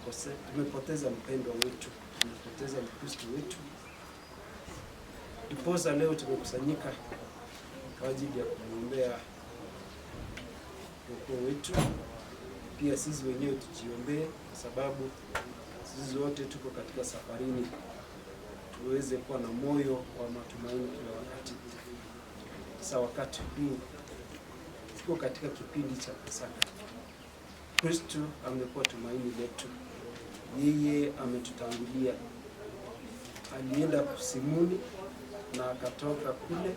tumepoteza mpendwa wetu, tumepoteza Mkristo wetu. Ndiposa leo tumekusanyika kwa ajili ya kumwombea ukoo wetu. Pia sisi wenyewe tujiombee, kwa sababu sisi wote tuko katika safarini, tuweze kuwa na moyo wa matumaini kila wakati. Sasa wakati huu tuko katika kipindi cha Pasaka. Kristo amekuwa tumaini letu. Yeye ametutangulia, alienda kusimuni na akatoka kule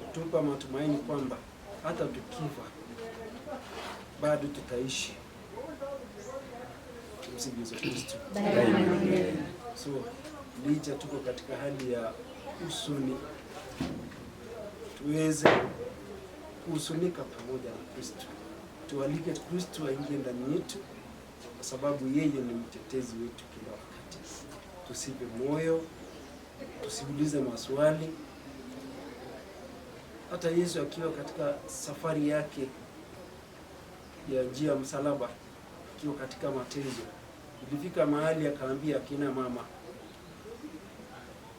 kutupa matumaini kwamba hata tukifa bado tutaishi. Tumsifu Yesu Kristo. So licha tuko katika hali ya huzuni, tuweze kuhuzunika pamoja na Kristo. Tualike Kristo aingie ndani yetu, kwa sababu yeye ni mtetezi wetu kila wakati. Tusipe moyo, tusiulize maswali. Hata Yesu akiwa katika safari yake ya njia ya msalaba, akiwa katika mateso, ilifika mahali akaambia akina mama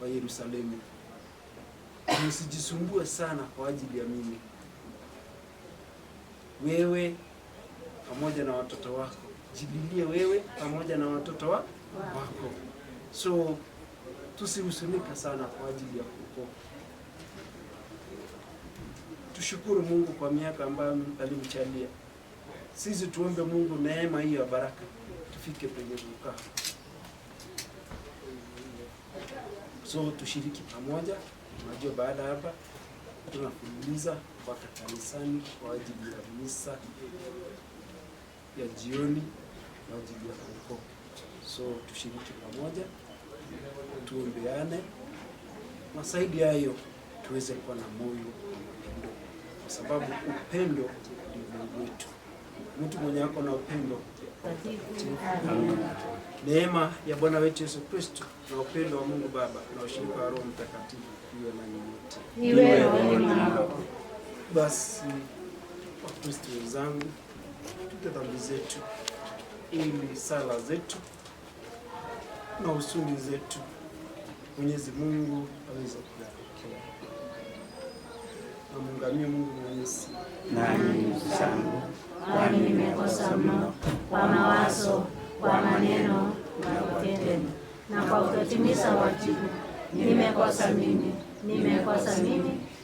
wa Yerusalemu, msijisumbue sana kwa ajili ya mimi. Wewe pamoja na watoto wako, jibilie wewe pamoja na watoto wako. So tusihuzunika sana kwa ajili ya kuokoka. Tushukuru Mungu kwa miaka ambayo alimchalia. Sisi tuombe Mungu neema hiyo ya baraka, tufike penye kukaa. So tushiriki pamoja. Unajua baada hapa tunafululiza mpaka kanisani kwa ajili ya misa ya jioni kwa ajili ya kuokoka. So tushiriki pamoja, tuombeane, na zaidi hayo tuweze kuwa na moyo wa upendo, kwa sababu upendo ndio Mungu wetu. Mtu mwenye ako na upendo, neema ya Bwana wetu Yesu Kristo na upendo wa Mungu Baba na ushirika wa Roho Mtakatifu iwe nanyi wote. Basi Wakristo wenzangu, tupe dhambi zetu ili sala zetu na huzuni zetu Mwenyezi Mungu aweze kuyapokea. Na muungamie Mungu Mwenyezi. Nami ndugu zangu, kwani nimekosa mno kwa mawazo, kwa maneno na kwa vitendo, na kwa kutotimiza wajibu. Nimekosa mimi,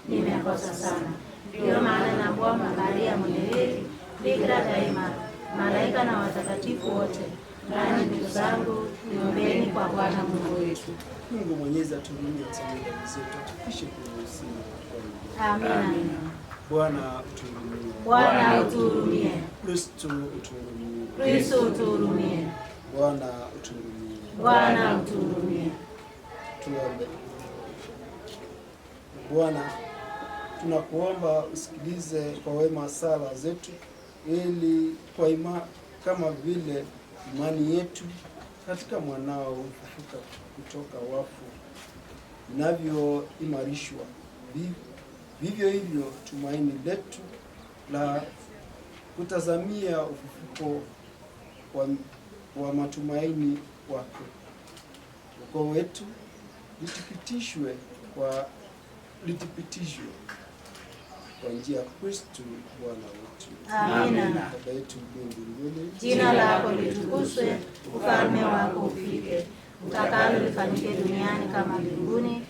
nimekosa sana. Ndio maana namwomba Maria mwenye heri, Bikira daima, malaika na watakatifu wote, nanyi ndugu zangu, niombeeni kwa Bwana Mungu wetu. Mungu Mwenyezi atuhurumie, asamehe dhambi zetu, atufikishe kwenye uzima wa milele. Amina. Bwana utuhurumie. Bwana utuhurumie. Kristo utuhurumie. Kristo utuhurumie. Bwana utuhurumie. Bwana utuhurumie. Tuombe. Bwana, tunakuomba usikilize kwa wema sala zetu, ili kwa kama vile imani yetu katika mwanao ufufuka kutoka wafu inavyoimarishwa, vivyo hivyo tumaini letu la kutazamia ufufuko wa matumaini wake. Ukoo wetu lithibitishwe kwa njia ya Kristo Bwana wetu. Amina. Baba yetu mbinguni, jina lako litukuzwe, ufalme wako ufike, utakalo lifanyike duniani kama mbinguni.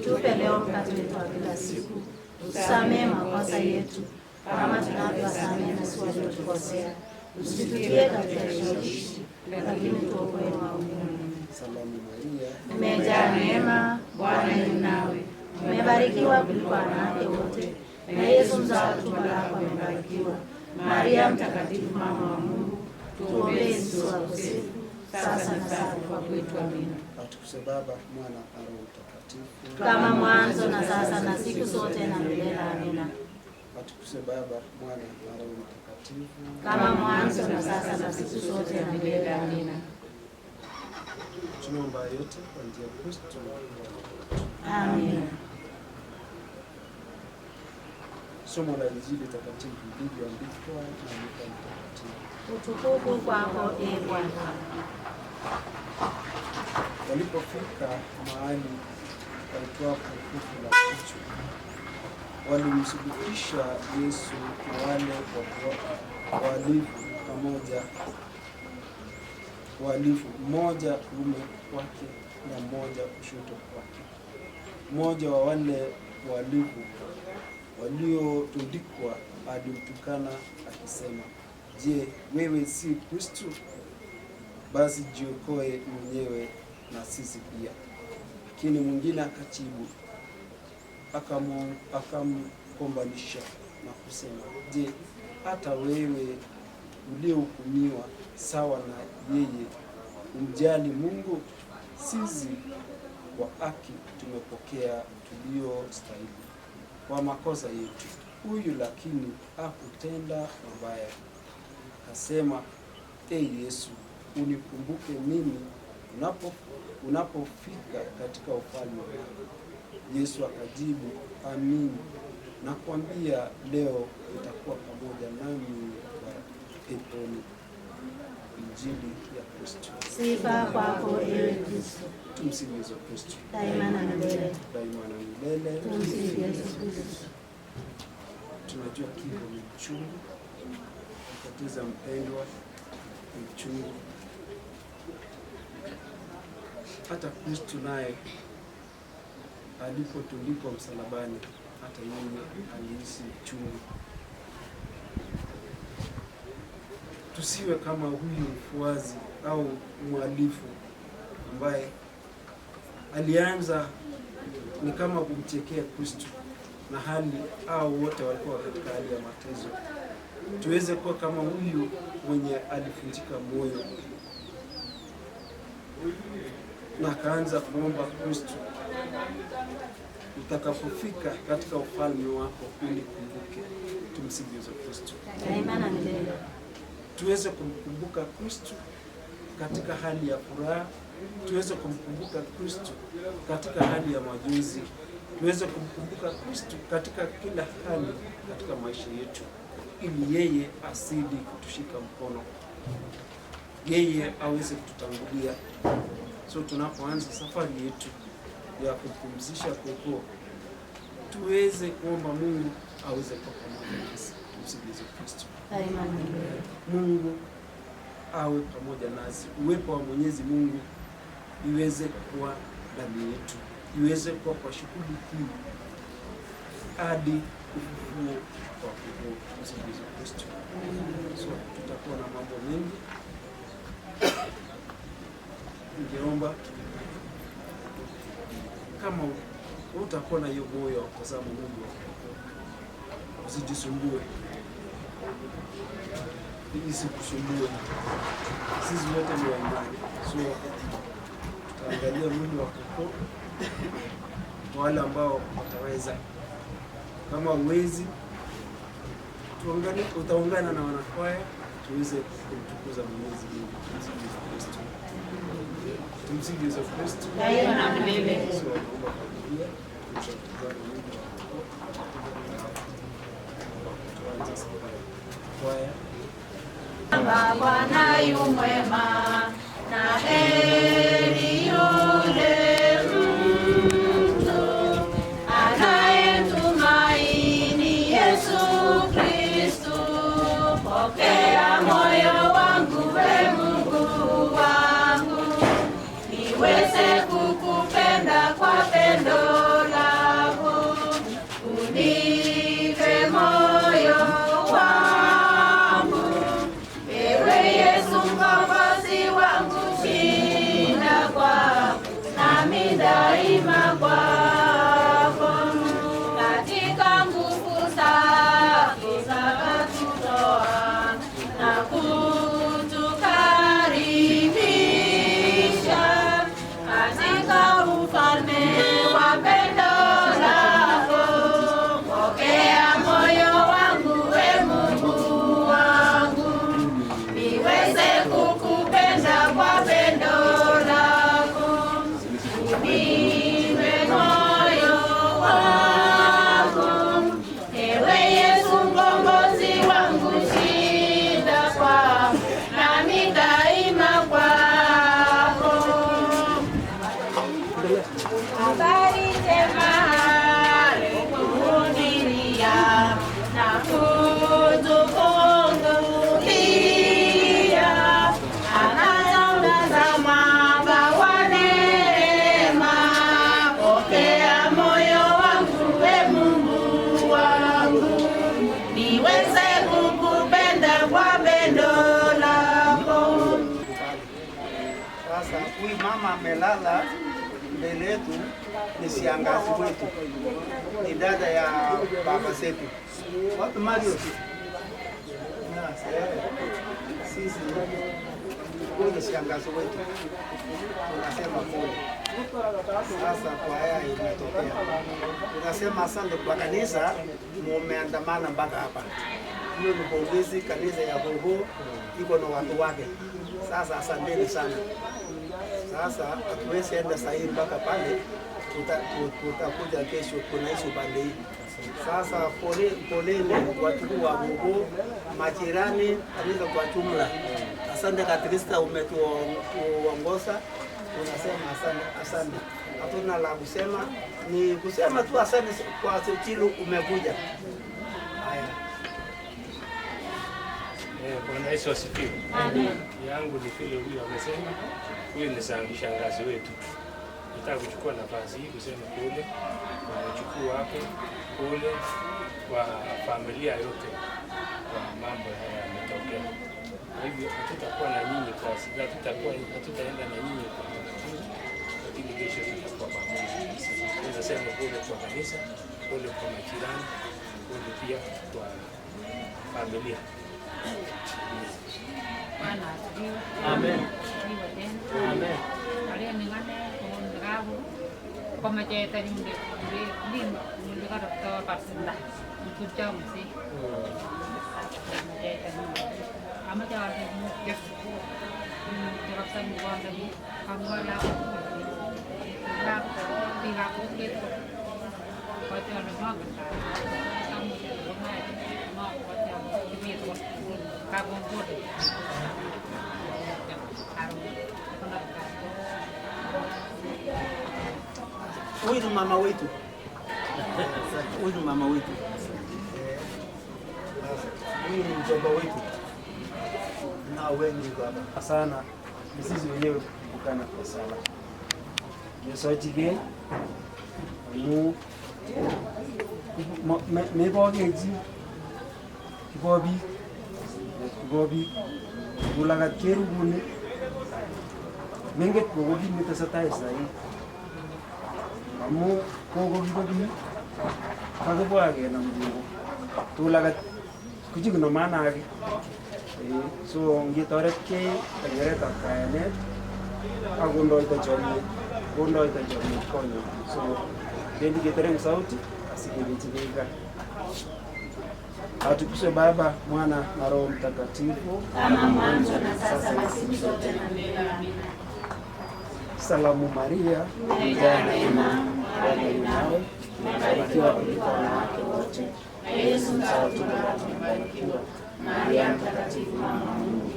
Tupe leo mkate wetu wa kila siku, utusamehe makosa yetu kama tunavyowasamehe na sisi waliotukosea, usitutie katika kishawishi, lakini tuokoe maovuni. Salamu Maria, umejaa neema, Bwana yu nawe, umebarikiwa kuliko wanawake wote, na Yesu mzao wa tumbo lako amebarikiwa. Maria mtakatifu, mama wa Mungu, tuombee sisi wakosefu, sasa na saa kufa kwetu. Amina. atukuzwe Baba, Mwana na Roho Mtakatifu, kama mwanzo na sasa na siku zote na milele. Amina. atukuzwe Baba, Mwana na Roho Mtakatifu, kama mwanzo na sasa na siku zote na milele. Amina. tunaomba yote kwa njia ya Kristo. Amina. Somo la Injili takatifu lilivyoandikwa na Luka Mtakatifu. Utukufu kwako, Ee Bwana. Walipofika mahali paitwapo Fufu la Kichwa, walimsulubisha Yesu na wale wahalifu, mmoja kuume kwake na mmoja kushoto kwake. Mmoja wa wale wahalifu waliotundikwa alimtukana akisema, "Je, wewe si Kristo? Basi jiokoe mwenyewe na sisi pia." Lakini mwingine akajibu akamkombanisha na kusema, "Je, hata wewe uliohukumiwa sawa na yeye umjali Mungu? Sisi kwa haki tumepokea tuliyostahili kwa makosa yetu. Huyu lakini hakutenda mabaya." Akasema, Yesu, unikumbuke mimi unapofika katika ufalme wako." Yesu akajibu, "Amini nakwambia, leo utakuwa pamoja nami peponi." Injili ya Kristo. Sifa kwako, Ewe Kristo. Tumsifu Yesu Kristo. Daima na milele. Daima na milele. Tumsifu Yesu Kristo. Tunajua kifo ni uchungu, kupoteza mpendwa ni uchungu. Hata Kristo naye alipotundikwa msalabani, hata yeye alihisi uchungu. Tusiwe kama huyu mfuazi au mhalifu ambaye alianza ni kama kumchekea Kristo na hali au wote walikuwa katika hali ya mateso. Tuweze kuwa kama huyu mwenye alifunjika moyo na akaanza kuomba Kristo, "Utakapofika katika ufalme wako unikumbuke." Tumsifu Yesu Kristo. Daima na milele. Tuweze kumkumbuka Kristo katika hali ya furaha, tuweze kumkumbuka Kristo katika hali ya majonzi, tuweze kumkumbuka Kristo katika kila hali katika maisha yetu, ili yeye asidi kutushika mkono, yeye aweze kututangulia. So tunapoanza safari yetu ya kupumzisha koko, tuweze kuomba Mungu aweze kuwa pamoja nasi. Tumsifu Yesu Kristo. Mungu awe pamoja nasi. Uwepo wa Mwenyezi Mungu iweze kuwa ndani yetu, iweze kuwa kwa shughuli hii hadi ufufuo wa Yesu Kristo. So tutakuwa na mambo mengi. Ningeomba kama utakuwa na hiyo moyo wa kutazama Mungu, usijisumbue, isikusumbue. Sisi wote ni wa imani, so tutaangalia mwili wa koko kwa wale ambao wataweza. Kama uwezi, utaungana na wanakwaya tuweze kumtukuza Mwenyezi Mungu. Tumsifu Yesu Kristo. Tumsifu Yesu Kristo. Daima na milele. So naomba familia tushukuru Mungu kwa tuanze kwaya. Bwana yu mwema na heri yule mtu anayetumaini Yesu Kristo. Pokea moyo wangu, we Mungu wangu, niweze kukupenda kwa pendo lako. Unipe moyo wangu, ewe Yesu mkombozi wangu, shinda kwa huyu mama amelala mbele yetu ni shangazi wetu, ni dada ya baba zetu. Wapi Mario? Sisi huyu shangazi wetu tunasema pole. Sasa kwa haya imetokea, tunasema asante kwa kanisa, mumeandamana mpaka hapa. Hiyo ni pongezi. Kanisa ya Gogo iko na watu wake. Sasa asanteni sana. Sasa hatuwezi enda saa hii mpaka pale, tutakuja kesho, tunaishi pale hii. Sasa poleni watu wa Gogo, majirani, kanisa kwa jumla. Asante Katrista, umetuongoza. Tunasema asante. Hatuna la kusema, ni kusema tu asante kwa Chilu umekuja. Haya. Bwana Yesu asifiwe. Amen. Yangu ni vile huyu amesema, huyu ni shangazi wetu. Nataka kuchukua nafasi hii kusema pole kwa wajukuu wake, pole kwa familia yote kwa mambo haya yametokea. Kwa hivyo hatutakuwa na nyinyi kwa sasa, hatutaenda na nyinyi kwa matatizo, lakini kesho tutakuwa pamoja. Tunasema pole kwa kanisa, pole kwa majirani, pole pia kwa familia. Amen. Amen. Kali ni ngane kon gabu. Pamajeta ni din mundi ka doktor pasinda. Kucha msi. Pamajeta ni. Amaja ni yes. Jawab sa ni wala ni kamwala. La tira ko ke. Ko ta na ma ka. Kamu ko ma ko ta ni ko kabon ko. Huyu ni mama wetu. Huyu ni mama wetu. Huyu ni mjomba wetu. Na wengi baba. Sana sisi wenyewe kukana kwa sala. Yesojige mu mebogeji kibobi gulaga keruguni menget kogobi mitasatai sai amu kogobi kagibwage na mjingo tulaga kujigno manage so ngitoretke ngeret akayanet agundoita jomi konyo so dendi getereng sauti asikilichika. Atukuzwe Baba, Mwana na Roho Mtakatifu, kama mwanzo na sasa na siku zote na milele. Amina. Salamu Maria, umejaa neema, Bwana yu nawe, umebarikiwa kuliko wanawake wote, na Yesu mzao tumbo lako umebarikiwa. Maria Mtakatifu, mama wa Mungu,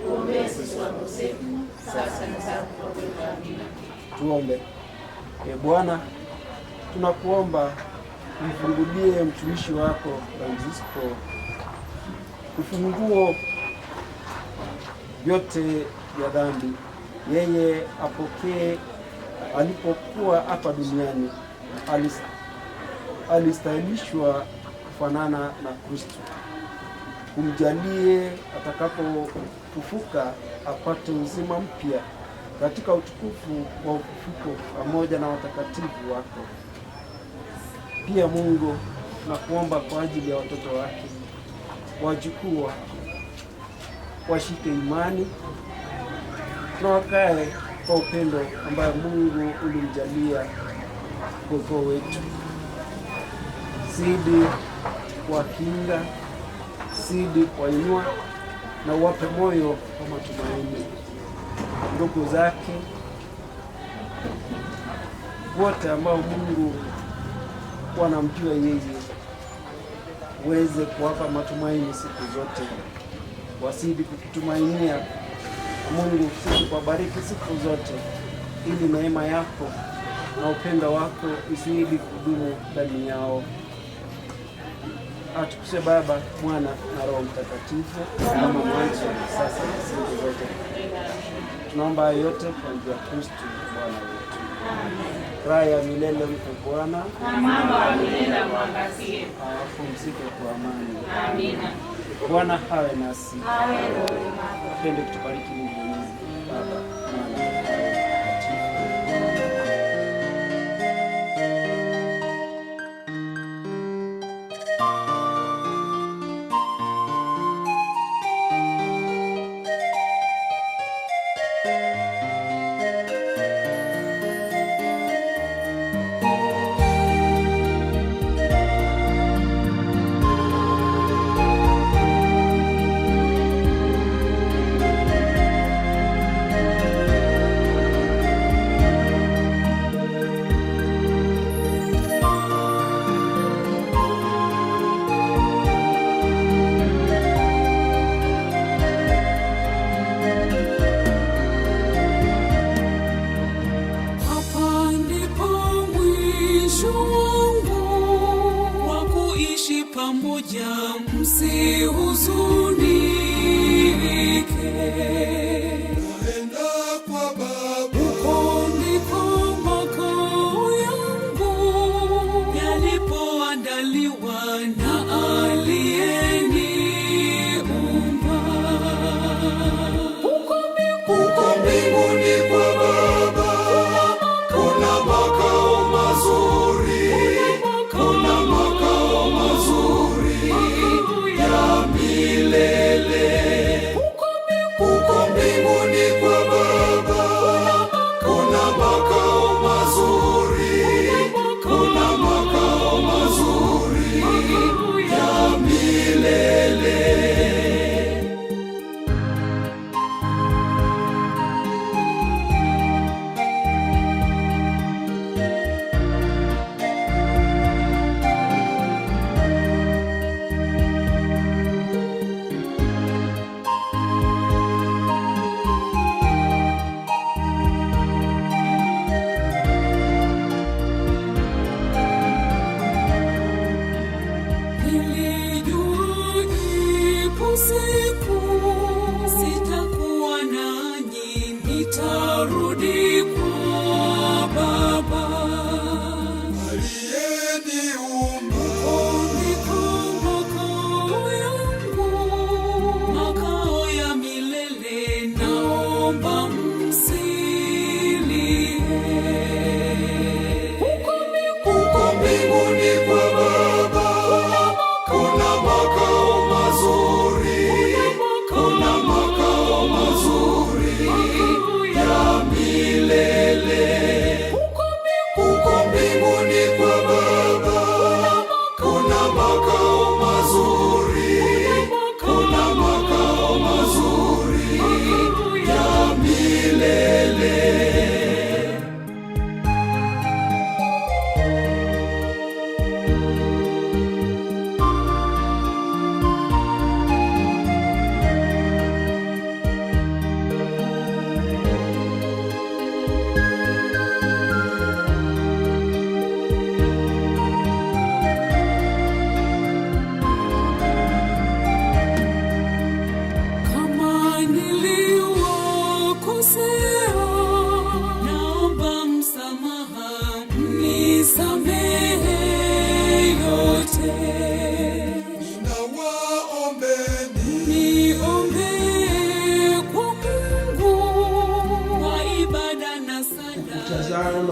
tuombee sisi wakosefu, sasa na saa kufa kwetu. Amina. Tuombe. Bwana, tunakuomba umfungulie mtumishi wako Francisco ufunguo vyote vya dhambi. Yeye apokee alipokuwa hapa duniani alistahilishwa kufanana na Kristo. Kumjalie atakapofufuka apate uzima mpya katika utukufu wa ufufuko pamoja na watakatifu wako. Pia Mungu, nakuomba kwa ajili ya watoto wake, wajukuu washike imani na wakae kwa upendo ambayo Mungu ulimjalia Gogo wetu. Zidi kuwakinga, zidi kuwainua na uwape moyo wa matumaini. Ndugu zake wote ambao Mungu wanamjua yeye, uweze kuwapa matumaini siku zote, wasidi kukutumainia Mungu. Sisi kubariki siku zote, ili neema yako na upendo wako izidi kudumu ndani yao. Atukuzwe Baba, Mwana na Roho Mtakatifu, kama mwanzo sasa na siku zote. Tunaomba yote kwa njia ya Kristo Bwana wetu. Raha ya milele mpe Bwana, na mwanga wa milele amwangazie. Apumzike kwa amani. Amina. Bwana hawe nasi. Awe rohoni mwako. Apende kutubariki Mungu Mwenyezi, Baba, Mwana na Roho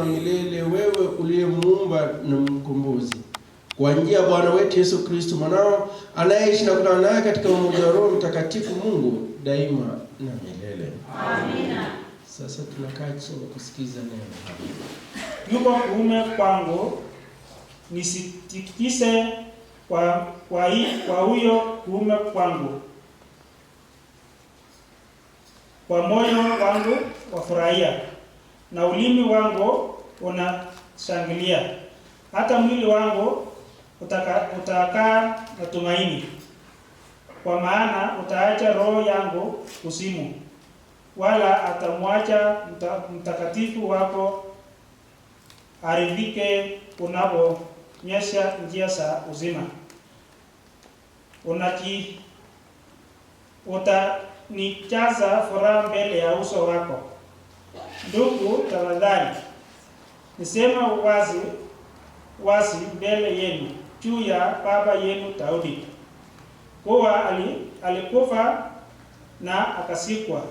wa milele, wewe uliyemuumba na mkombozi, kwa njia ya Bwana wetu Yesu Kristo mwanao, anayeishi na kutawala naye katika umoja wa Roho Mtakatifu, Mungu daima na milele. Amina. Sasa tunakaa chini kusikiza neno. Yuko kuume kwangu, nisitikise kwa huyo kuume kwangu. Kwa moyo wangu wafurahia, na ulimi wangu unashangilia. Hata mwili wangu utakaa na tumaini, kwa maana utaacha roho yangu kuzimu, wala atamwacha mtakatifu wako aridhike unaponyesha njia za uzima. Utanijaza furaha mbele ya uso wako. Ndugu, tafadhali nisema wazi mbele yenu juu ya baba yenu Daudi, kuwa alikufa na akasikwa,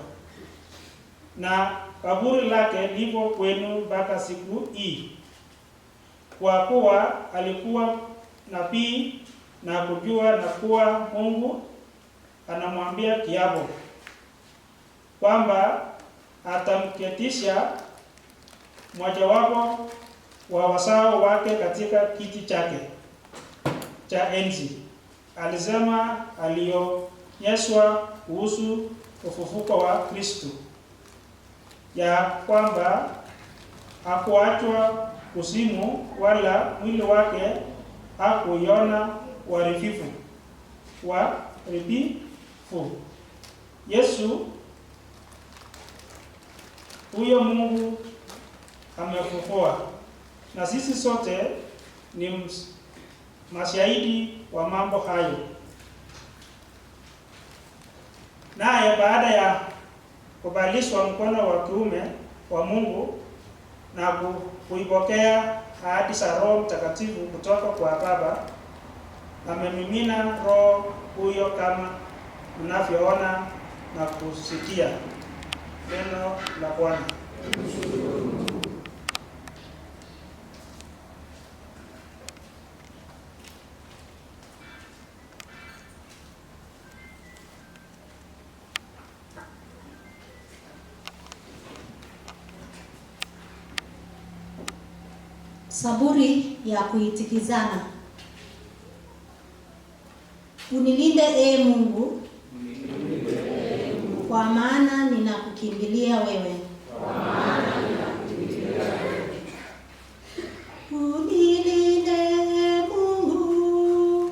na kaburi lake lipo kwenu mpaka siku hii. Kwa kuwa alikuwa nabii na kujua na kuwa Mungu anamwambia kiapo kwamba atamketisha mmojawapo wa wazao wake katika kiti chake cha enzi. Alisema alionyeshwa kuhusu ufufuko wa Kristo, ya kwamba hakuachwa kuzimu, wala mwili wake hakuiona uharibifu. Yesu huyo Mungu amefufua, na sisi sote ni mashahidi wa mambo hayo. Naye baada ya kubalishwa mkono wa kiume wa Mungu na kuipokea ahadi za Roho Mtakatifu kutoka kwa Baba, amemimina Roho huyo kama mnavyoona na kusikia. Neno la Bwana. Saburi ya kuitikizana. Unilinde ee Mungu, kwa maana ninakukimbilia wewe. Unilinde Mungu,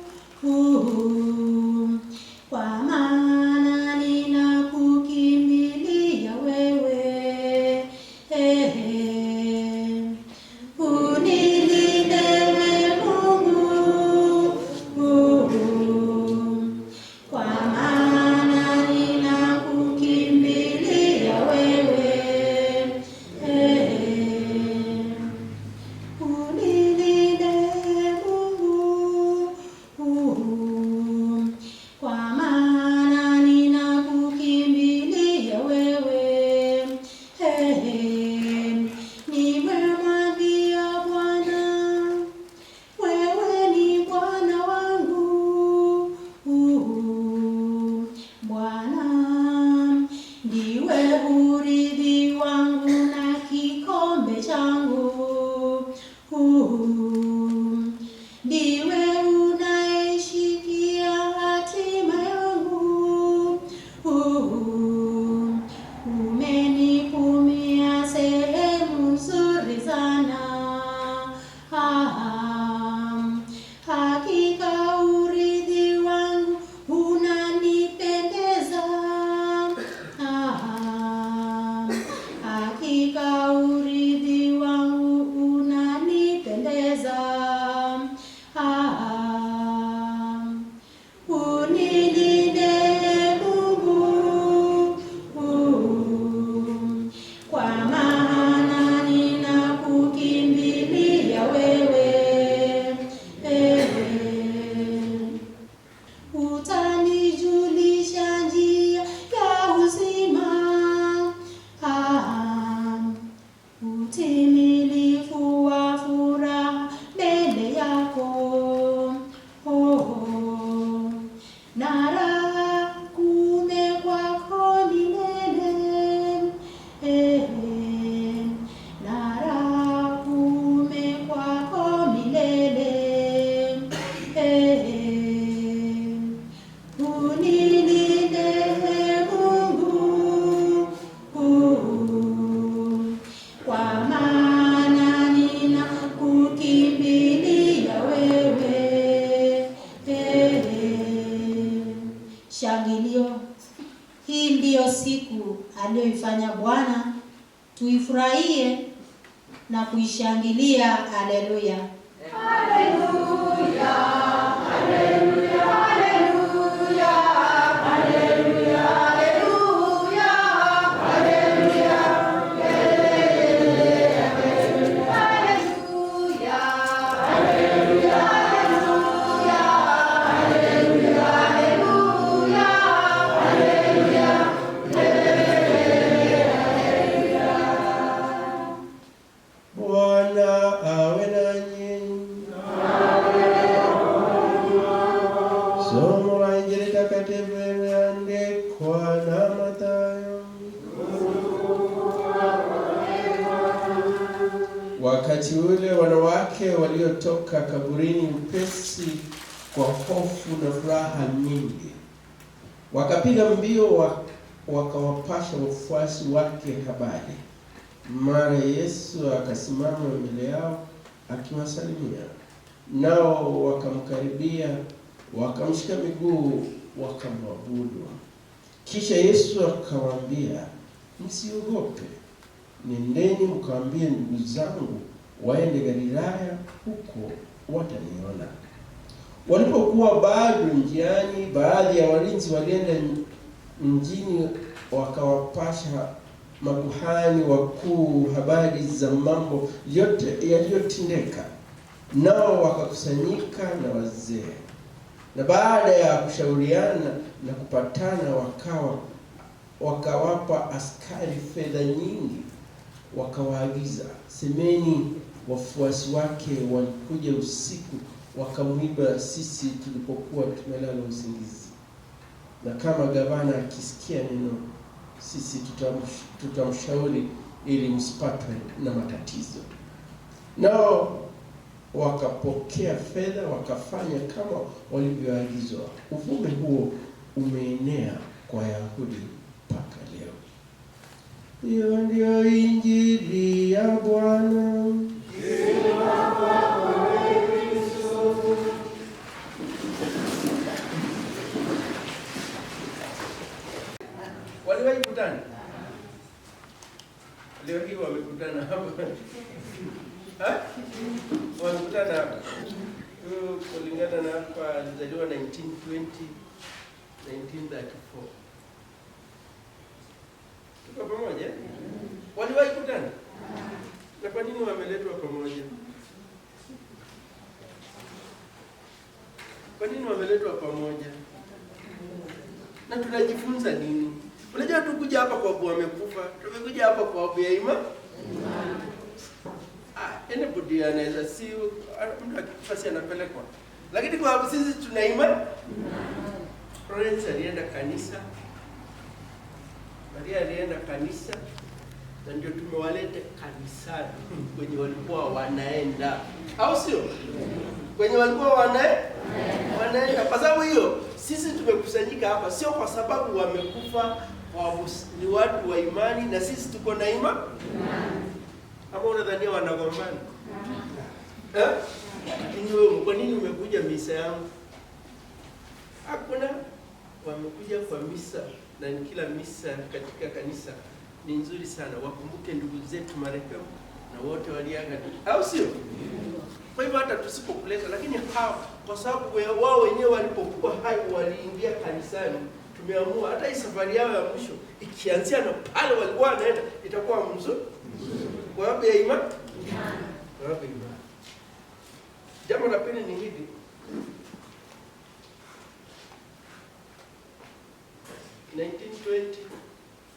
kwa maana ninakukimbilia wewe. ndiyo siku aliyoifanya Bwana, tuifurahie na kuishangilia. Haleluya. Haleluya. Haleluya. Haleluya. Haleluya. Haleluya. Haleluya. Bwana awe nanyi. Somo la Injili takatifu limeandikwa na Mathayo. Wakati ule wanawake waliotoka kaburini upesi kwa hofu na furaha nyingi wakapiga mbio wakawapasha wafuasi wake habari. Mara Yesu akasimama mbele yao akiwasalimia. Nao wakamkaribia, wakamshika miguu, wakamwabudu. Kisha Yesu akawaambia, msiogope. Nendeni mkawaambie ndugu zangu waende Galilaya, huko wataniona. Walipokuwa bado njiani, baadhi ya walinzi walienda mjini wakawapasha makuhani wakuu habari za mambo yote yaliyotendeka. Nao wakakusanyika na wazee, na baada ya kushauriana na kupatana wakawapa askari fedha nyingi, wakawaagiza, semeni, wafuasi wake walikuja usiku wakamwiba sisi tulipokuwa tumelala usingizi. Na kama gavana akisikia neno, sisi tutamshauri ili msipatwe na matatizo. Nao wakapokea fedha, wakafanya kama walivyoagizwa. Uvumi huo umeenea kwa Yahudi mpaka leo. Hiyo ndio Injili ya Bwana. Waliwahi kutana? Leo hii wamekutana hapa. Wamekutana hapa. Kulingana na hapa alizaliwa 1920, 1934. Tuko pamoja? Waliwahi kutana? Na kwa nini wameletwa pamoja? Kwa nini wameletwa pamoja? Na tunajifunza nini? Unajua tukuja hapa kwa sababu amekufa, tumekuja hapa kwa sababu ya imani. Anybody anaweza si mtu akifa si anapelekwa. Lakini kwa sababu sisi tuna imani. Florence alienda kanisa. Maria alienda kanisa. Na ndio tumewaleta kanisani kwenye walikuwa wanaenda. Au sio? Kwenye walikuwa wanaenda. Kwa sababu hiyo sisi tumekusanyika hapa sio kwa sababu wamekufa, ni watu wa imani na sisi tuko na imani. Ama unadhania wanagombana? Wewe kwa nini umekuja misa yangu? Hakuna, wamekuja kwa misa, na kila misa katika kanisa ni nzuri sana. Wakumbuke ndugu zetu marehemu na wote waliaga, au sio? Kwa hivyo hata tusipokuleta, lakini hao kwa sababu wao wenyewe walipokuwa hai waliingia kanisani, tumeamua hata hii safari yao ya mwisho ikianzia na pale walikuwa wanaenda itakuwa mzuri. Kwa sababu ya imani. Kwa sababu ya imani. Jambo la pili ni hili. (1920)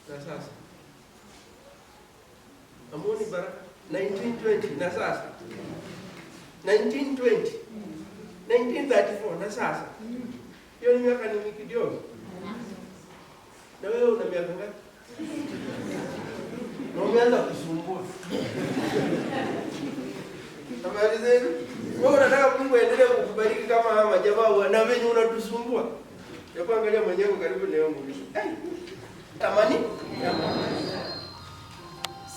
na sasa. Amoni baraka. 1920 na sasa. 1920. 1934 na sasa. Hiyo ni miaka ni kidogo. Na wewe una miaka ngapi? Na umeanza kusumbua. Habari zenu? Wewe unataka Mungu aendelee kukubariki kama hawa jamaa na wewe unatusumbua. Yapo angalia mwenyewe karibu leo mwisho. Tamani?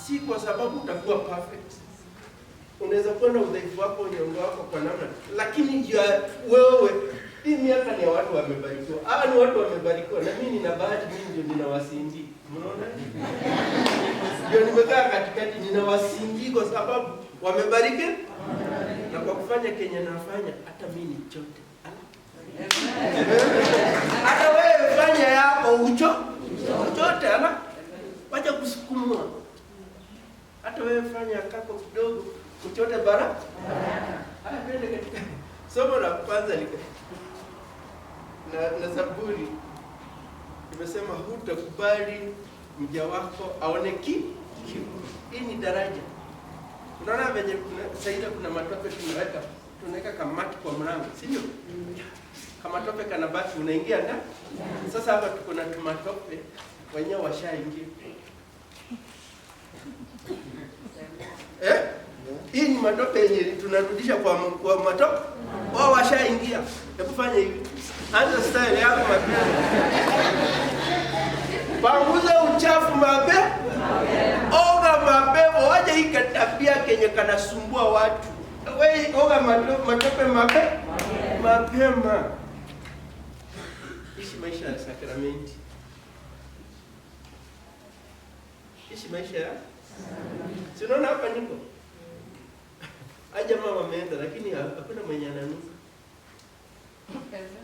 Si kwa sababu utakuwa perfect. Unaweza kuwa na udhaifu wako, nyongo wako kwa namna, lakini wewe Hii miaka ni ya watu wamebarikiwa. Hawa ni watu wamebarikiwa na mimi nina bahati, mimi ndio ninawasindi. Unaona? Ndio nimekaa katikati ninawasindi kwa sababu wamebariki. Na kwa kufanya Kenya nafanya hata mimi ni chote. Hata wewe fanya yako ucho chote ana wacha kusukumwa. Hata wewe fanya kako kidogo uchote bara. Haya twende katika somo la kwanza liko na Zaburi. Nimesema hutakubali mja wako aone kiu. Hii ni daraja. Unaona venye Saida kuna matope tunaweka kamati kwa mlango, si ndio? Kama tope kana baki unaingia ndani. Sasa hapa tuko na matope wenyewe washaingia. Hii ni matope yenye tunarudisha kwa matope. Wao washaingia. Hebu fanya hivi. Anza style yako mapema. Panguza uchafu mapema. Oga mapema, waje hii tabia kenye kanasumbua watu. Wewe oga matope mapema. Ishi maisha ya sakramenti. Ishi maisha ya si unaona hapa niko. Aja mama ameenda lakini hakuna mwenye ananuka.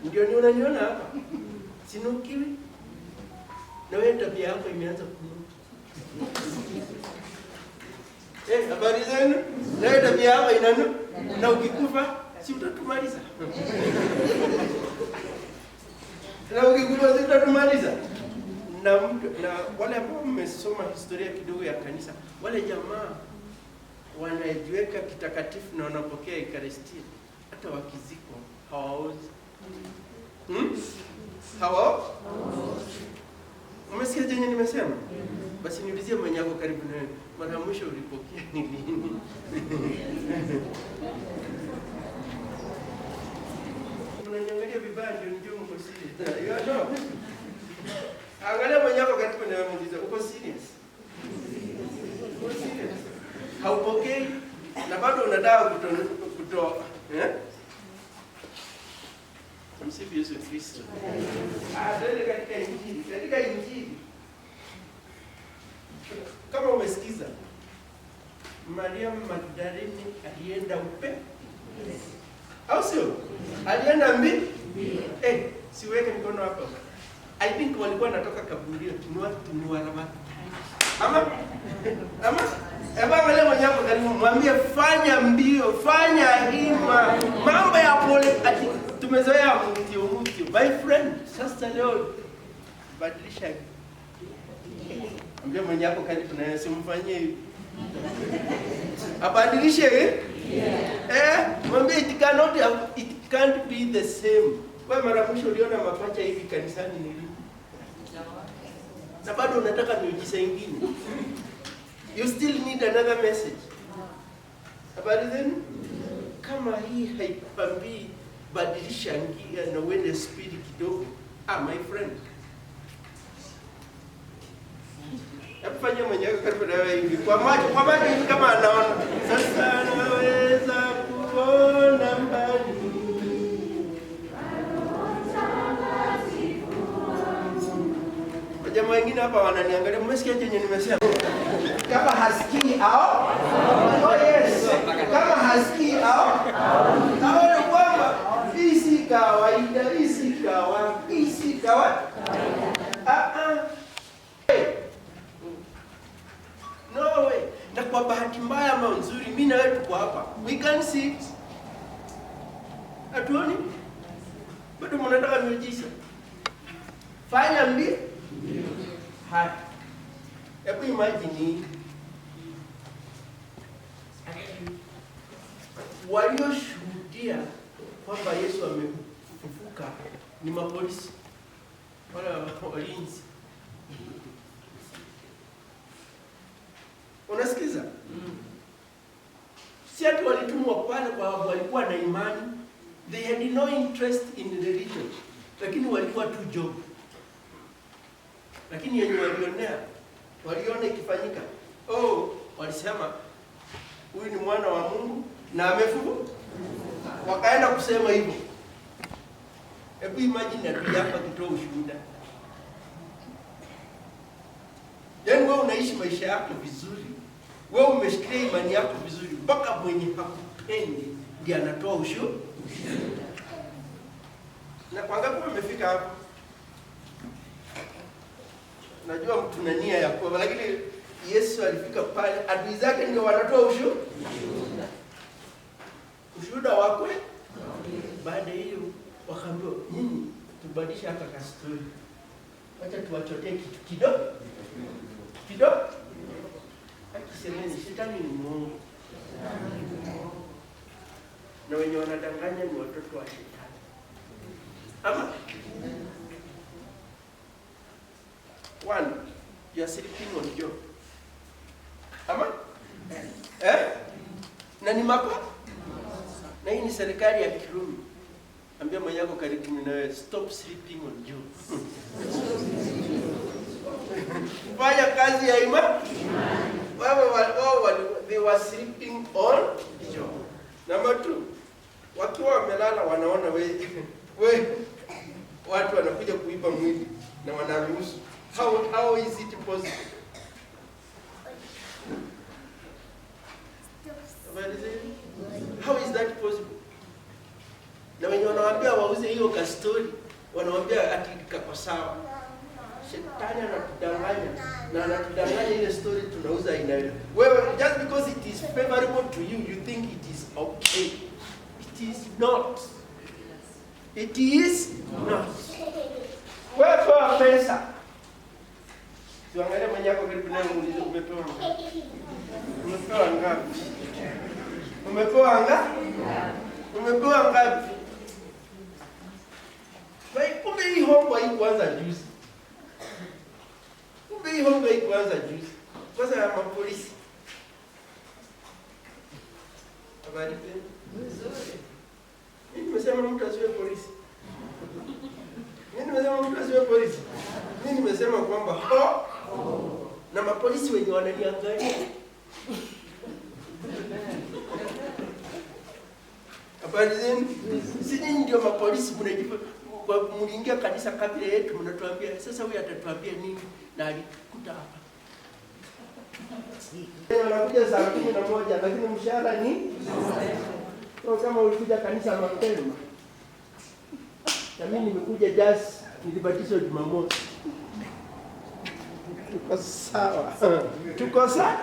Ndio ni unaniona hapa. Sinukiwi. Na wewe tabia yako imeanza kunuka. Habari zenu? Na wewe tabia yako inanuka. Na ukikufa si utatumaliza. Na ukikufa si utatumaliza. Na wale ambao mmesoma historia kidogo ya kanisa, wale jamaa wanajiweka kitakatifu na wanapokea Ekaristia, hata wakizikwa hawaozi. Umesikia jenye nimesema? Basi niulizie mwenye yako karibu na wewe, mara mwisho ulipokea ni lini? Unaniangalia vibaya ndio nijue mko serious. You know? Angalia mwenye yako karibu na wewe, muulize uko serious? Uko serious? Haupokei na bado unataka kutoa. Msifu Yesu Kristo. Twende katika Injili. Katika Injili, kama umesikiza, Maria Magdalene alienda upe. Au sio? Alienda mbi? Siweke mkono hapo. I think walikuwa natoka kaburini tunua rama. Ama angalia mwenye hapo karibu, mwambie fanya mbio, fanya hima. Mambo ya pole ati tumezoea mtio. My friend, sasa leo badilisha. Mwambie mwenye hapo karibu na Yesu mfanyie hivi. Abadilishe mwambie it can't be the same. Kwa mara mwisho uliona mapacha hivi kanisani ni lini? Na bado unataka miujiza ingine. You still need another message. Habari zenu? Kama hii haipambii badilisha ngia na uende speed kidogo. My friend. Fanya mwenyewe karibu na wewe hivi. Kwa macho hivi kama anaona. Sasa naweza kuona mbali. Jamaa wengine hapa wananiangalia, mmesikia chenye nimesema? Kama hasikii au? Yes. Kama hasikii au? Aone kwamba hii si kawaida, hii si kawaida. No way. Na kwa bahati mbaya ama nzuri, mimi na wewe tuko hapa. We can see it. Atuoni? Bado mnataka miujiza. Fanya mbio. Hebu imagine walioshuhudia kwamba Yesu amefufuka ni mapolisi wala walinzi. Unasikiza? Si ati walitumwa pale kwa walikuwa na imani. They had no interest in religion. Lakini walikuwa tu job. Lakini yenye waliona ikifanyika. Walisema huyu ni mwana wa Mungu na amefufuka. Wakaenda kusema hivyo. Hebu imagine adui yako akitoa ushuhuda. Yaani wewe unaishi maisha yako vizuri. Wewe umeshikilia imani yako vizuri mpaka mwenye hakupendi ndiye anatoa ushuhuda. Na kwa ngapi umefika hapo? Najua mtu na nia ya kuwa, lakini Yesu alifika pale adui zake ndio wanatoa ushuhuda. Ushuhuda wako. Baada hiyo wakaambiwa, "Nini? Tubadilishe hapa ka story. Acha tuwachotee kitu kidogo." Kidogo. Akisemeni shetani ni Mungu. Na wenye wanadanganya ni watoto wa shetani. Ama one, you are sleeping on Job. Ama? Na ni mako? Na hii ni serikali ya Kirumi. Ambia mwenyako karibu nawe, stop sleeping on Job. Fanya kazi ya imani. They were sleeping on Job. Number 2, wakiwa wamelala wanaona we watu wanakuja kuiba mwili na wanaruhusu. How is it possible? How is that possible? Na wenye wanawaambia wauze hiyo ka story, wanawaambia ati kako sawa. Shetani anatudanganya na anatudanganya ile story tunauza inayo. Wewe just because it is favorable to you, you think it is okay. It is not. It is not. Wewe toa pesa. Tuangalie mwenye yako karibu naye muulize umepewa ngapi? Umepewa ngapi? Umepewa ngapi? Umepewa ngapi? Kumbe hii hongo haikuanza juzi. Kumbe hii hongo haikuanza juzi. Kwanza ya mapolisi. Habari gani? Nzuri. Mimi nimesema mtu asiwe polisi. Mimi nimesema mtu asiwe polisi. Mimi nimesema kwamba na mapolisi wenye wananiangalia. Habari zenu? Sisi ndio mapolisi mnajipa mliingia kanisa kabila yetu mnatuambia sasa huyu atatuambia nini na alikuta hapa. Wanakuja saa 11 lakini mshahara ni kwa kama ulikuja kanisa mapema. Na mimi nimekuja just nilibatizwa Jumamosi. Tuko sawa. Tuko sawa.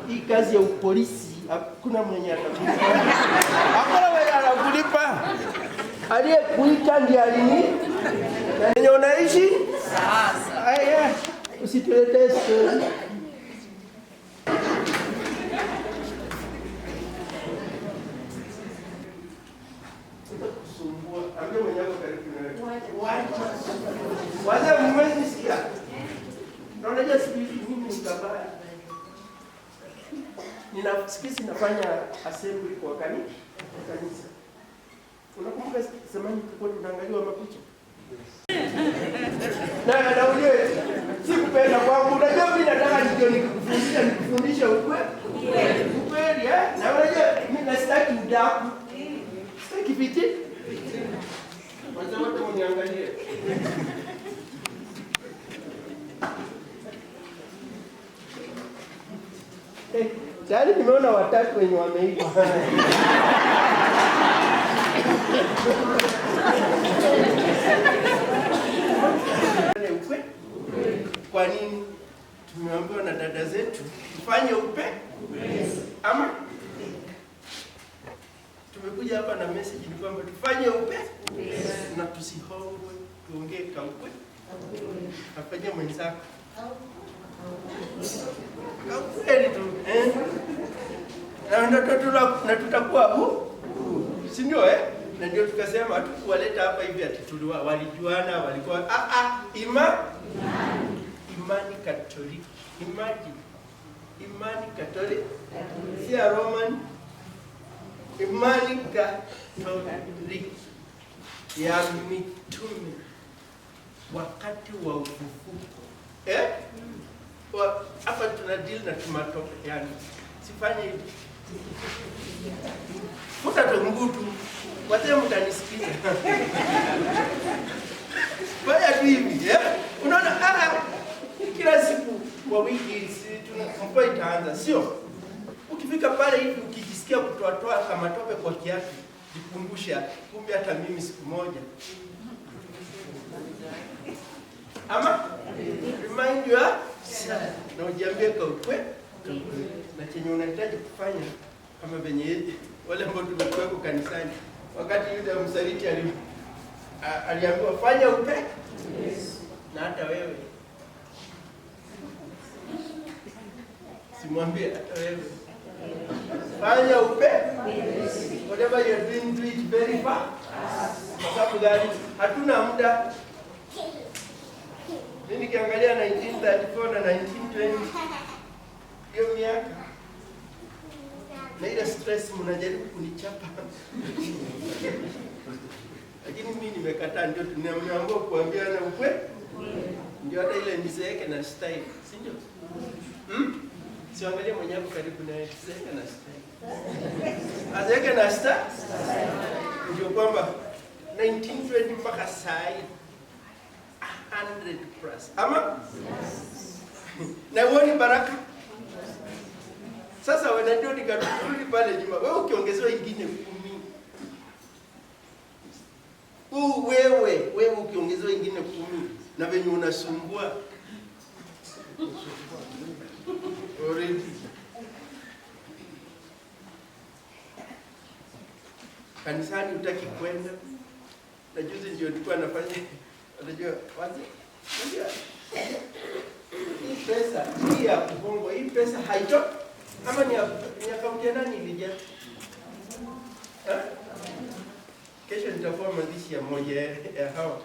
Hii kazi ya upolisi hakuna mwenye atakulipa. Hakuna mwenye atakulipa. Aliyekuita ndiye alini. Na unaishi? Sasa. Haya, usituletee story. Ambia mwenyewe karibu nawe. Wacha mwezi nisikia. Na unajua siku hizi mimi ni kabaya. Siku nafanya assembly kwa kanisa. Unakumbuka zamani tulikuwa tunaangaliwa mapicha? Na ule sikupenda kwangu. Unajua mimi nataka ndio nikufundisha ukweli. Ukweli na unajua mimi nasitaki udaku. Sitaki piti. Wacha watu waniangalie. Tayari nimeona watatu wenye wameiba. Kwa nini? Tumeambiwa na dada zetu tufanye ama tumekuja hapa na message ni kwamba tufanye na tusihongwe, tuongee kaupe. Afanye mwenzako. Kaupe tu. Na tutakuwa si ndio na ndio tukasema hatukuwaleta hapa hivi ati walijuana walikuwa imani Katoliki. Imani Katoliki si ya Roman. Imani Katoliki ya mitume wakati wa ufufuko. Hapa tuna deal na tumatope yani. Sifanye hivi. Futa tungutu. Wazee mtanisikiza. Baya tu hivi, unaona kila siku kwa wiki mvua itaanza, sio? Ukifika pale hivi ukijisikia kutoa kama tope kwa kiatu, jikumbusha kumbe hata mimi siku moja. Ama remind you na ujiambie kwa ukweli na chenye unahitaji kufanya, kama venye wale ambao tumekuwa kanisani wakati yule msaliti aliambiwa fanya upe, na hata wewe simwambie hata wewe fanya upe, whatever you are doing, do it very fast. Kwa sababu gani? Hatuna muda. Mimi nikiangalia 1934 na 1920 hiyo miaka na ile stress mnajaribu kunichapa. Lakini mimi nimekataa, ndio tunaamua kuambia na ukweli. Ndio hata ile nizeeke na style, si ndio? Siangalie mwenyewe karibu na nizeeke na style. Azeeke na style. Ndio kwamba 1920 mpaka saa 100 plus. Ama? Na uone baraka. Sasa wanajua nikarudi pale nyuma. Wewe ukiongezewa ingine 10. Wewe ukiongezewa ingine 10 na venye unasumbua. Already. Kanisani utaki kwenda. Na juzi ndio nilikuwa nafanya. Unajua wazi? Unajua? Hii pesa, hii ya kubongo, hii pesa haito. Ama ni akaunti ya nani ilijaa? Kesho nitakuwa mazishi ya moja ya hawa.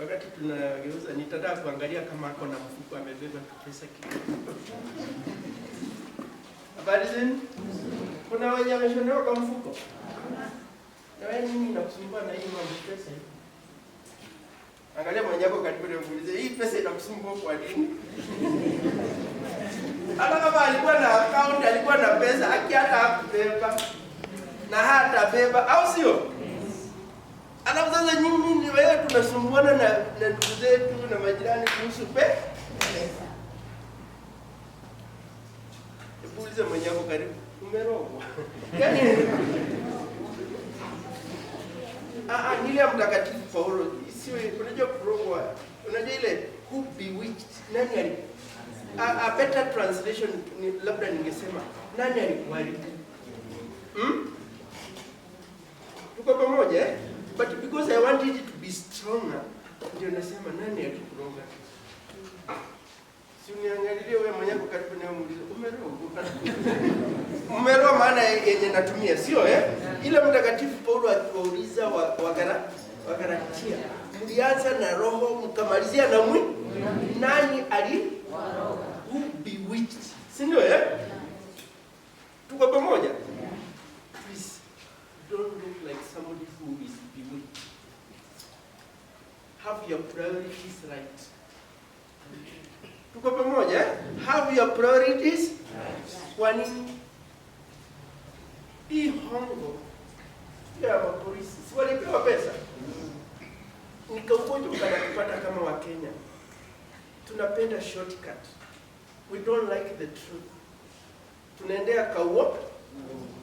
Wakati tunageuza nitataka kuangalia kama ako na mfuko amebeba pesa kidogo. Habari zenu? Kuna wenye wameshonewa kwa mfuko? Na wewe nini inakusumbua na hii mambo pesa hii? Angalia mwenyewe karibu na muulize, hii pesa inakusumbua kwa nini? Hata kama alikuwa na account, alikuwa na pesa, hata hakubeba. Na hata beba, au sio? Alafu sasa nyinyi ni wewe tunasumbuana na ndugu zetu na majirani kuhusu pesa. Muulize mwenyewe karibu, umerogwa. Yaani ile mtakatifu Paulo, isiwe unajua kurogwa. Unajua ile who bewitched, nani ali? A better translation ni labda ningesema nani alikuharibu? Tuko pamoja But because I wanted it to be stronger, ndio nasema nani alikuroga? Si uniangalie wewe mwenyewe karibu na muulize umeroga. Umeroga maana yenye natumia, sio Ile mtakatifu Paulo akiwauliza Wagalatia, mlianza na roho mkamalizia na mwili. Nani ali who bewitched? Si ndio Tuko pamoja? Please don't look like somebody who is bewitched. Have your priorities right. Tuko pamoja? Have your priorities right. Kwa nini? Hii hongo ya polisi, si walipewa pesa? Nikaugonjwa kupata kama wa Kenya. Tunapenda shortcut. We don't like the truth. Tunaendea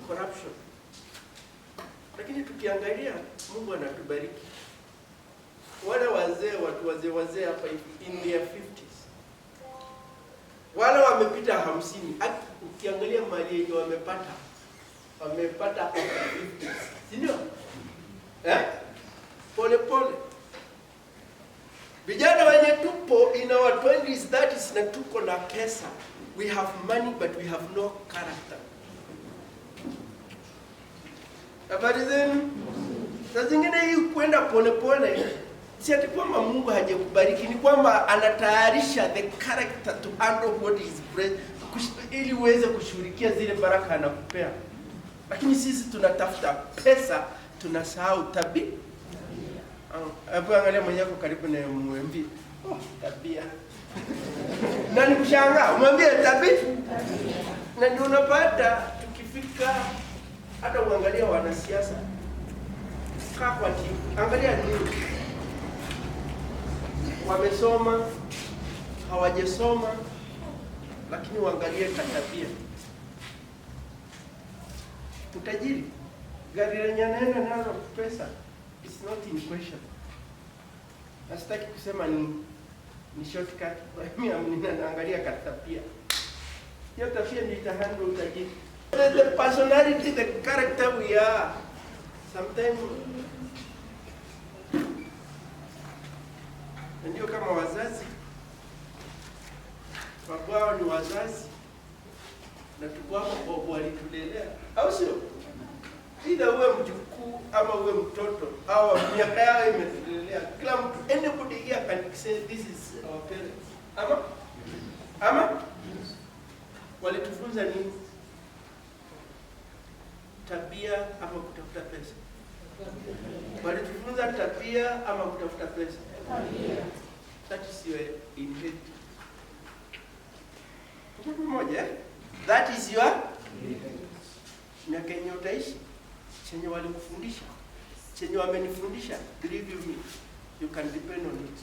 corruption. Lakini tukiangalia Mungu anatubariki. Wale watu wazee hapa in their 50s. Wale wamepita 50, ukiangalia mali yenye wamepata 50. Si ndio? Pole pole. Vijana wenye tupo in our 20s, 30s na tuko na pesa. We have money but we have no character. Habari zenu? Saa zingine hii kwenda pole pole, si ati kwamba Mungu hajakubariki, ni kwamba anatayarisha the character to handle what is blessed, ili uweze kushughulikia zile baraka anakupea. Lakini sisi tunatafuta pesa, tunasahau tabia. Hapo angalia mwenyewe karibu na mwambie, tabia. Nani kushangaa? Mwambie tabia. Na ndio unapata tukifika hata uangalia wanasiasa kaa kwa timu, angalia nini wamesoma, hawajasoma, lakini uangalie katabia. Utajiri, gari lenye neno nalo pesa, it's not in question. Nasitaki kusema ni shortcut, mimi ninaangalia katabia. Hiyo tabia ndio itahandle utajiri. The personality, the character we are. Sometimes ndio kama wazazi, wabwao ni wazazi na tukwamo kwa walitulelea, au sio? Either uwe mjukuu ama uwe mtoto au miaka yao imetulelea. Kila mtu, anybody here can say this is our parents. Ama walitufunza nini? Tabia ama kutafuta pesa? Walitufunza tabia ama kutafuta pesa? That is your inheritance. Tuko pamoja? That is your miaka yenye utaishi, chenye walikufundisha, chenye wamenifundisha, believe you me, you can depend on it.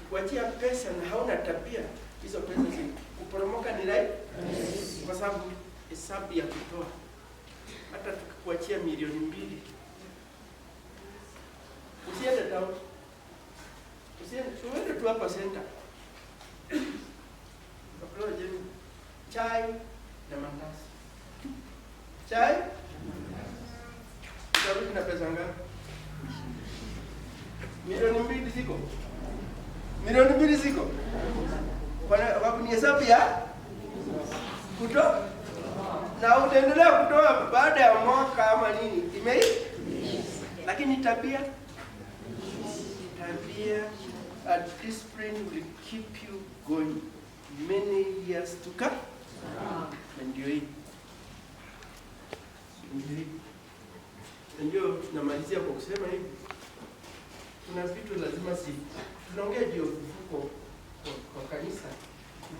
Kuachia pesa na hauna tabia, hizo pesa kuporomoka ni right? Kwa sababu hesabu ya kutoa. Hata tukikuachia milioni 2, usiende town, usiende tu hapa center, kaploa jeni chai na mandazi, chai utarudi na pesa ngapi? Milioni 2 ziko, milioni 2 ziko. Kwa ni hesabu ya kutoa, na utaendelea kutoa baada ya mwaka ama nini, lakini tabia and discipline will keep you going many years to come. Ndio tunamalizia kwa kusema hivi, kuna vitu lazima tunaongea juu ufufuko kwa kanisa,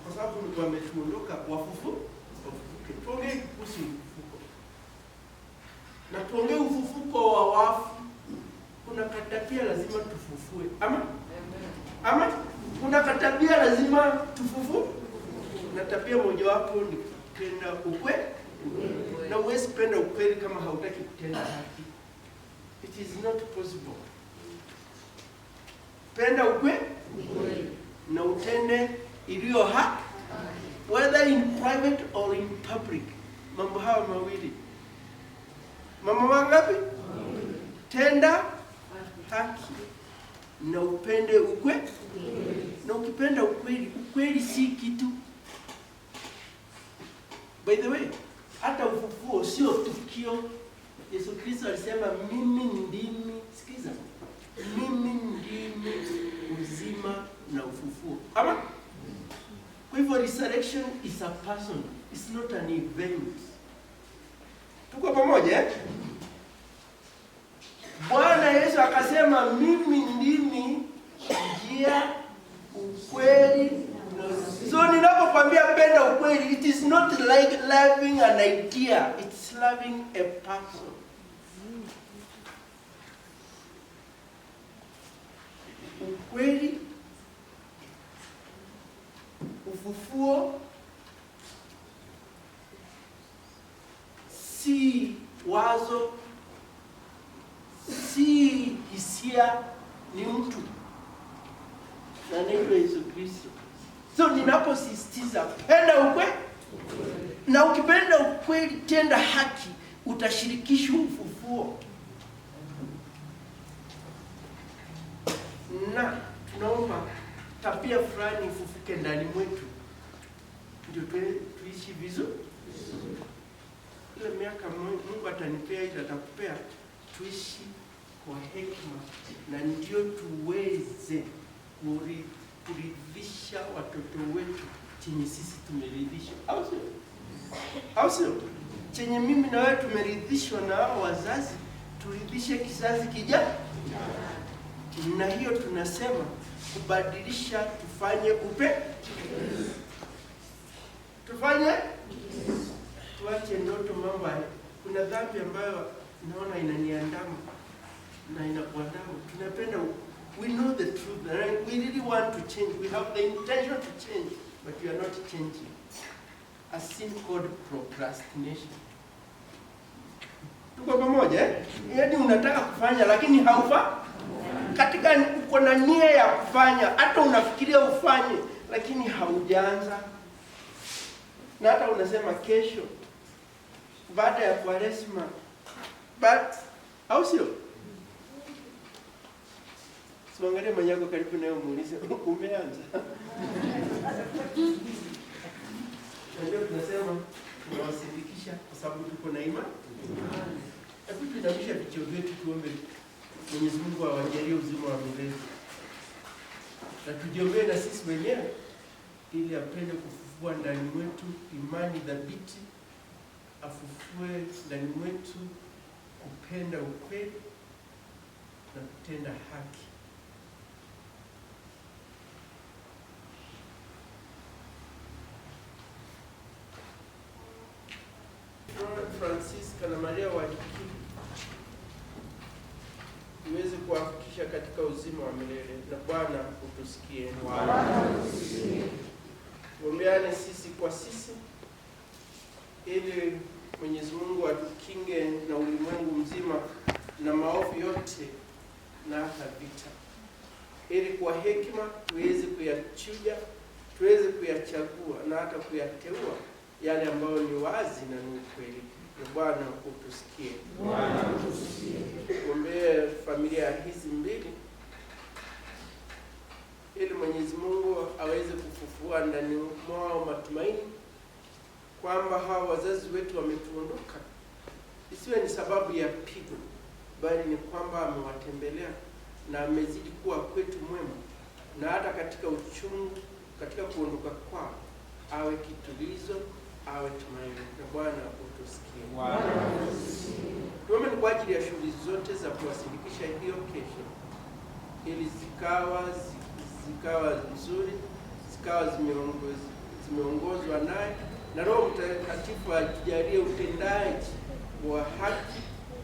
kwa sababu wametuondoka wafufuke. Tuongee kuhusu ufufuko na tuongee ufufuko wa wafu. Kuna katabia lazima tufufue, ama kuna katabia lazima tufufue, na tabia mojawapo ni kupenda ukweli. Na huwezi penda ukweli kama hautaki kutenda haki. It is not possible. Penda ukweli na utende iliyo haki, whether in private or in public. Mambo hayo mawili. Mambo mangapi? Tenda haki na upende ukweli. Na ukipenda ukweli, ukweli si kitu. By the way, hata ufufuo sio tukio. Yesu Kristo alisema mimi ndimi, sikiza, mimi ndimi uzima na ufufuo. Ama? Kwa hivyo resurrection is a person, it's not an event. Tuko pamoja? Bwana Yesu akasema mimi ndimi njia, ukweli. So ninapokuambia penda ukweli, it is not like loving an idea, it's loving a person. Ukweli, ufufuo si wazo, si hisia, ni mtu. Na anaitwa Yesu Kristo. So ninaposisitiza penda ukweli, na ukipenda ukweli tenda haki, utashirikishwa ufufuo. Na tunaomba tabia fulani ifufuke ndani mwetu, ndio tuishi vizuri. Ile miaka Mungu atanipea, ile atakupea, tuishi kwa hekima, na ndio tuweze kuridhisha watoto wetu chenye sisi tumeridhishwa. Au sio? Chenye mimi na wewe tumeridhishwa na hao wazazi, turidhishe kizazi kijacho. Na hiyo tunasema kubadilisha, tufanye tufanye, tuache ndoto mambo haya. Kuna dhambi ambayo naona inaniandama na inakuandama. Tunapenda, we know the truth, right? We really want to change, we have the intention to change, but we are not changing. A sin called procrastination. Tuko pamoja eh? Yaani unataka kufanya lakini haufa. Katika uko na nia ya kufanya, hata unafikiria ufanye lakini haujaanza. Na hata unasema kesho baada ya Kwaresma. But au sio? Siangalie manyako karibu nayo muulize umeanza. Ndio tunasema tunawasindikisha kwa sababu tuko na imani. Hebu tuinamishe vichwa vyetu tuombe Mwenyezi Mungu awajalie uzima wa milele. Na tujiombee na sisi wenyewe ili apende kufufua ndani mwetu imani thabiti, afufue ndani mwetu kupenda ukweli na kutenda haki. Francisca na Maria Wajiki iweze kuwafikisha katika uzima wa milele. Na Bwana utusikie. Tuombeane sisi kwa sisi ili Mwenyezi Mungu atukinge na ulimwengu mzima na maovu yote na hata vita, ili kwa hekima tuweze kuyachuja, tuweze kuyachagua na hata kuyateua yale ambayo ni wazi na ni ukweli. Bwana utusikie. Tuombee familia hizi mbili ili Mwenyezi Mungu aweze kufufua ndani mwao matumaini kwamba hawa wazazi wetu wametuondoka isiwe ni sababu ya pigo, bali ni kwamba amewatembelea na amezidi kuwa kwetu mwema, na hata katika uchungu, katika kuondoka kwao awe kitulizo, awe tumaini. Na Bwana utusikie. Tuombe kwa ajili ya shughuli zote za kuwasindikisha hiyo kesho, ili zikawa nzuri, zikawa zimeongozwa naye, na Roho Mtakatifu atujalie utendaji wa haki,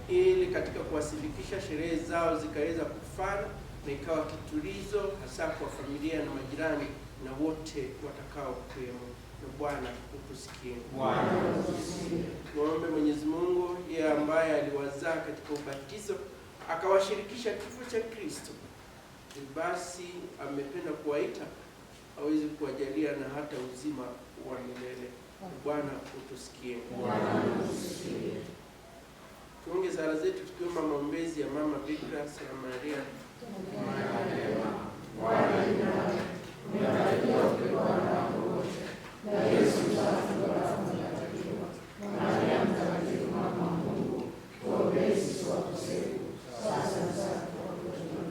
ili katika kuwasindikisha sherehe zao zikaweza kufana na ikawa kitulizo hasa kwa familia na majirani na wote watakao kuwemo. Na Bwana utusikie. Muombe Mwenyezi Mungu, yeye ambaye aliwazaa katika ubatizo akawashirikisha kifo cha Kristo, basi amependa kuwaita aweze kuwajalia na hata uzima wa milele. Bwana utusikie. Tuonge sala zetu tukiomba maombezi ya Mama Bikira Sala Maria.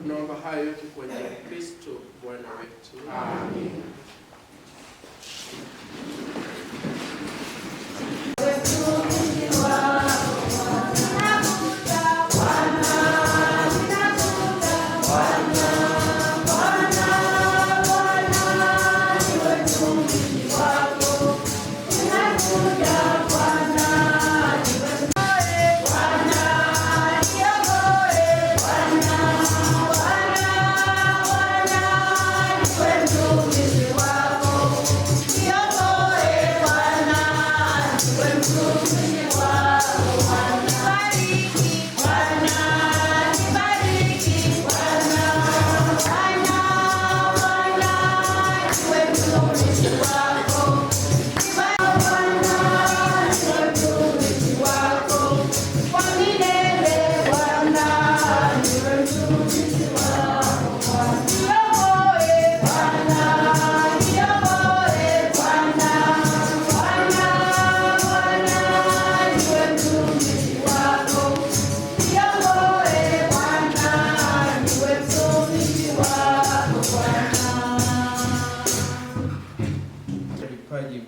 Naomba hayo yote kwa njia ya Kristo Bwana wetu. Amen.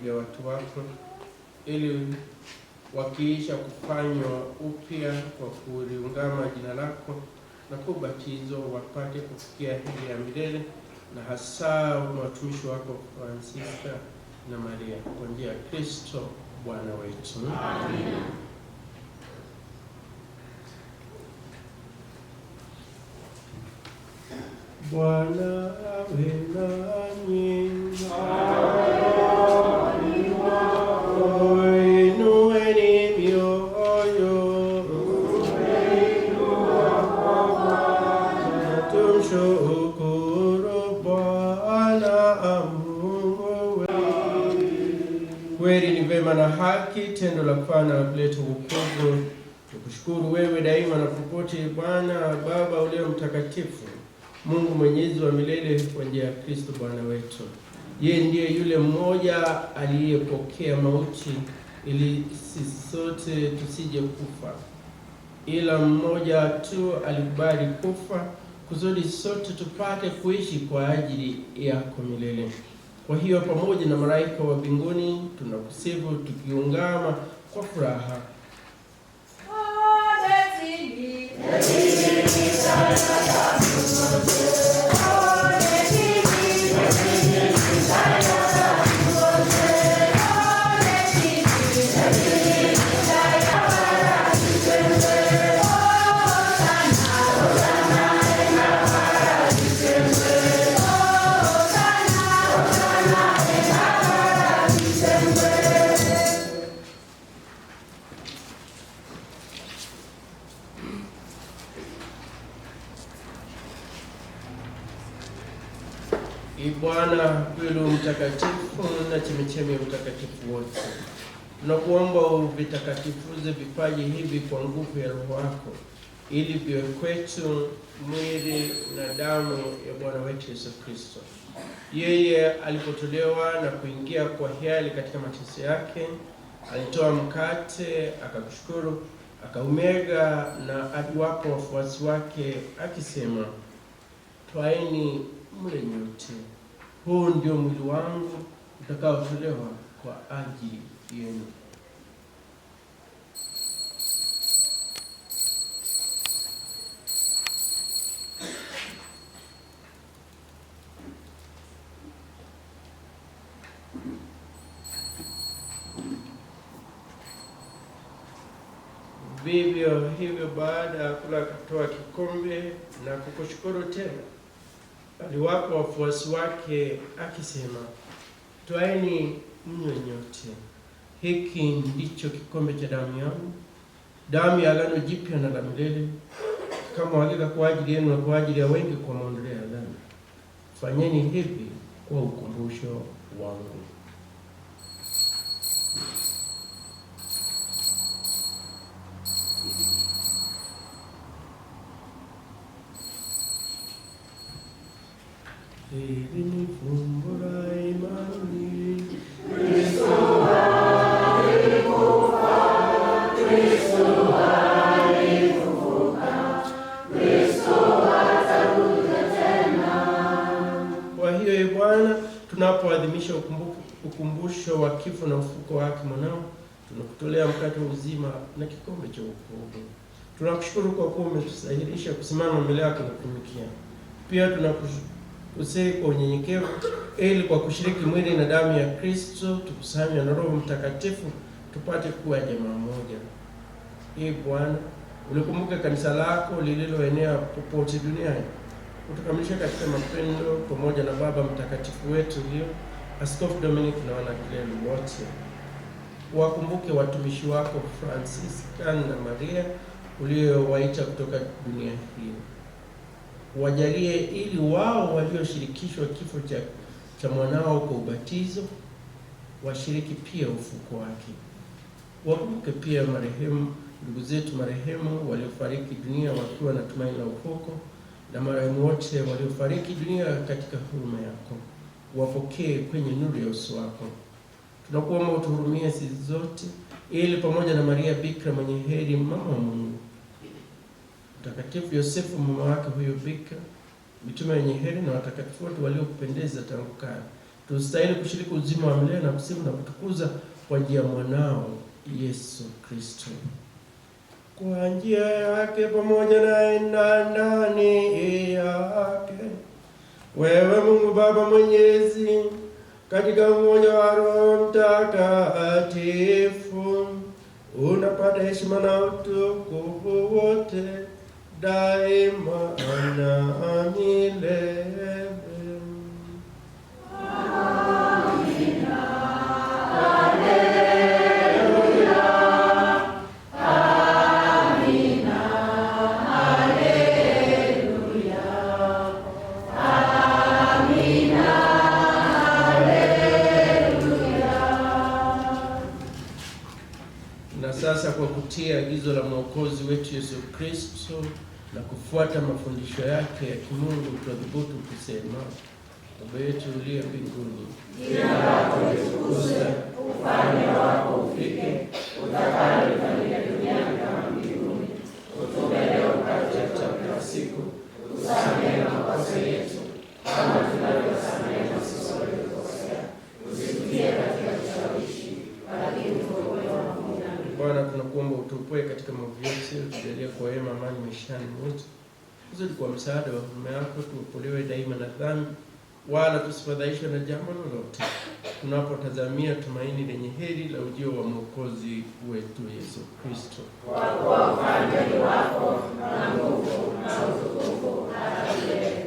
vya watu wako, ili wakiisha kufanywa upya kwa kuliungama jina lako na kwa ubatizo wapate kufikia heri ya milele, na hasa watumishi wako Francisca na Maria, kwa njia ya Kristo Bwana wetu. Amina. Bwana awe nanyi. Inueni mioyo. Tumshukuru Bwana Mungu wetu. Kweli ni vema na haki tendo la kufana na kuleta wokovu. Tukushukuru wewe daima na popote, Bwana Baba ulio mtakatifu, Mungu mwenyezi wa milele, kwa njia ya Kristo Bwana wetu. Yeye ndiye yule mmoja aliyepokea mauti ili sisi sote tusije kufa, ila mmoja tu alikubali kufa kusudi sote tupate kuishi kwa ajili yako milele. Kwa hiyo pamoja na malaika wa mbinguni tunakusifu tukiungama kwa furaha. Bwana kweli mtakatifu na chemichemi ya utakatifu wote, tunakuomba uvitakatifuze vipaji hivi kwa nguvu ya Roho wako, ili viwe kwetu mwili na damu ya Bwana wetu Yesu Kristo. Yeye alipotolewa na kuingia kwa hiari katika mateso yake, alitoa mkate, akakushukuru, akaumega na aliwapa wafuasi wake akisema, twaeni mle nyote. Huu ndio mwili wangu utakaotolewa kwa ajili yenu. Vivyo hivyo baada ya kula akatoa kikombe na kukushukuru tena, aliwapa wafuasi wake akisema, twaeni mnywe nyote. Hiki ndicho kikombe cha damu yangu, damu ya agano jipya na la milele, kama mwagika kwa ajili yenu na kwa ajili ya wengi kwa maondoleo ya dhambi. Fanyeni hivi kwa ukumbusho wangu. Hili ni fumbo la imani. Kristo alikufa, Kristo alifufuka, Kristo atarudi tena. Kwa hiyo Bwana, tunapoadhimisha ukumbusho wa kifo na ufufuko wake mwanao, tunakutolea mkate wa uzima na kikombe cha wokovu. Tunakushukuru kwa kuwa umetusahilisha kusimama mbele yako na kutumikia. Pia tunakusihi kwa unyenyekevu, ili kwa kushiriki mwili na damu ya Kristo tukusanywe na Roho Mtakatifu tupate kuwa jamaa moja. Bwana, ulikumbuka kanisa lako lililoenea popote duniani, utukamilisha katika mapendo pamoja na Baba Mtakatifu wetu leo Askofu Dominic na wanakileli wote. Wakumbuke watumishi wako Francisca na Maria uliowaita kutoka dunia hii. Wajalie ili wao walioshirikishwa kifo cha mwanao kwa ubatizo washiriki pia ufufuko wake. Wakumbuke pia marehemu ndugu zetu marehemu waliofariki dunia wakiwa na tumaini la ufufuko, na marehemu wote waliofariki dunia katika huruma yako. Wapokee kwenye nuru ya uso wako. Tunakuomba utuhurumie sisi zote, ili pamoja na Maria Bikira mwenye heri mama wa Mungu, Mtakatifu Yosefu mama wake huyo Bikira, mitume wenye heri na watakatifu wote waliokupendeza tangu kale, tustahili kushiriki uzima wa milele na kusifu na kutukuza kwa njia ya mwanao Yesu Kristo. kwa njia yake pamoja naye na ndani yake. Wewe Mungu Baba Mwenyezi, katika umoja wa Roho Mtakatifu, unapata heshima na utukufu wote daima na milele. Sasa kwa kutia agizo la Mwokozi wetu Yesu Kristo na kufuata mafundisho yake ya kimungu, tunadhubutu kusema: Baba yetu uliye mbinguni, jina lako litukuzwe, ufalme wako ufike, utakalo lifanyike duniani kama mbinguni. Utupe leo mkate wetu wa kila siku, usamehe makosa yetu kama tunavyosamehe na sisi waliokosea, usitutie katika kishawishi, lakini tuokoe na Mungu. Bwana, tunakuomba utuopoe katika maovu yote, utujalie kwa wema amani maishani mwetu. Uzidi kwa msaada wa huruma yako, tuokolewe daima na dhambi, wala tusifadhaishwe na jambo lolote, tunapotazamia tumaini lenye heri la ujio wa Mwokozi wetu Yesu Kristo. Kwa kuwa ufalme ni wako na nguvu na utukufu hata milele.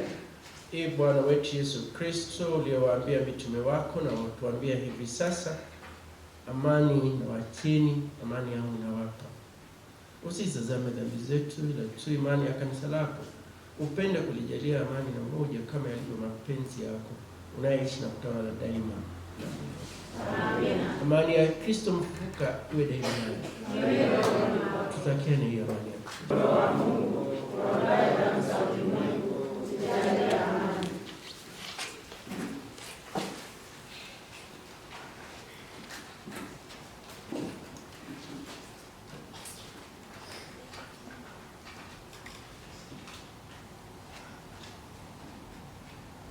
Ee Bwana wetu Yesu Kristo, uliyowaambia mitume wako na watuambia hivi sasa: amani na wacheni, amani yangu nawapa. Usitazame dhambi zetu, ila tu imani ya kanisa lako. Upende kulijalia amani na umoja kama yalivyo mapenzi yako, unaishi na kutawala daima na milele. Amina. Amani ya Kristo mfufuka iwe daima nawe. Amina. Tutakiane hiyo amani ya Kristo. Wa Mungu, tuondoe dhambi za ulimwengu, tujalie amani.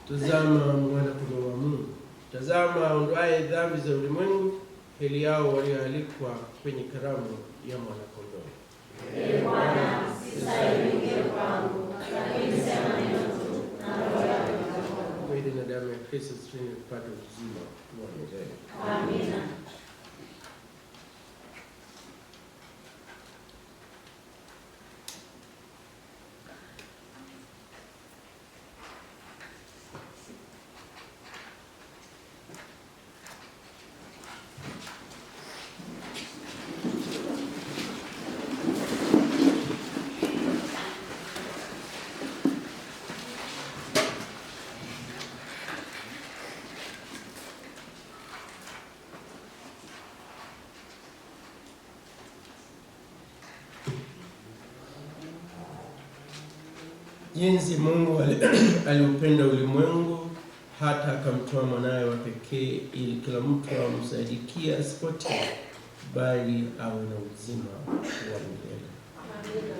Tazama mwana-kondoo wa Mungu, tazama aondoaye dhambi za ulimwengu. Heri yao walioalikwa kwenye karamu ya mwana-kondoo. Ee Bwana, sistahili kuingia kwangu, lakini sema neno tu na roho yako itakuwa. Mwili na damu ya Kristo zitufanye kupata uzima wa milele. Amina. Jinsi Mungu aliupenda ulimwengu hata akamtoa mwanawe wa pekee, ili kila mtu amsadikie asipotee, bali awe na uzima wa milele. Amina.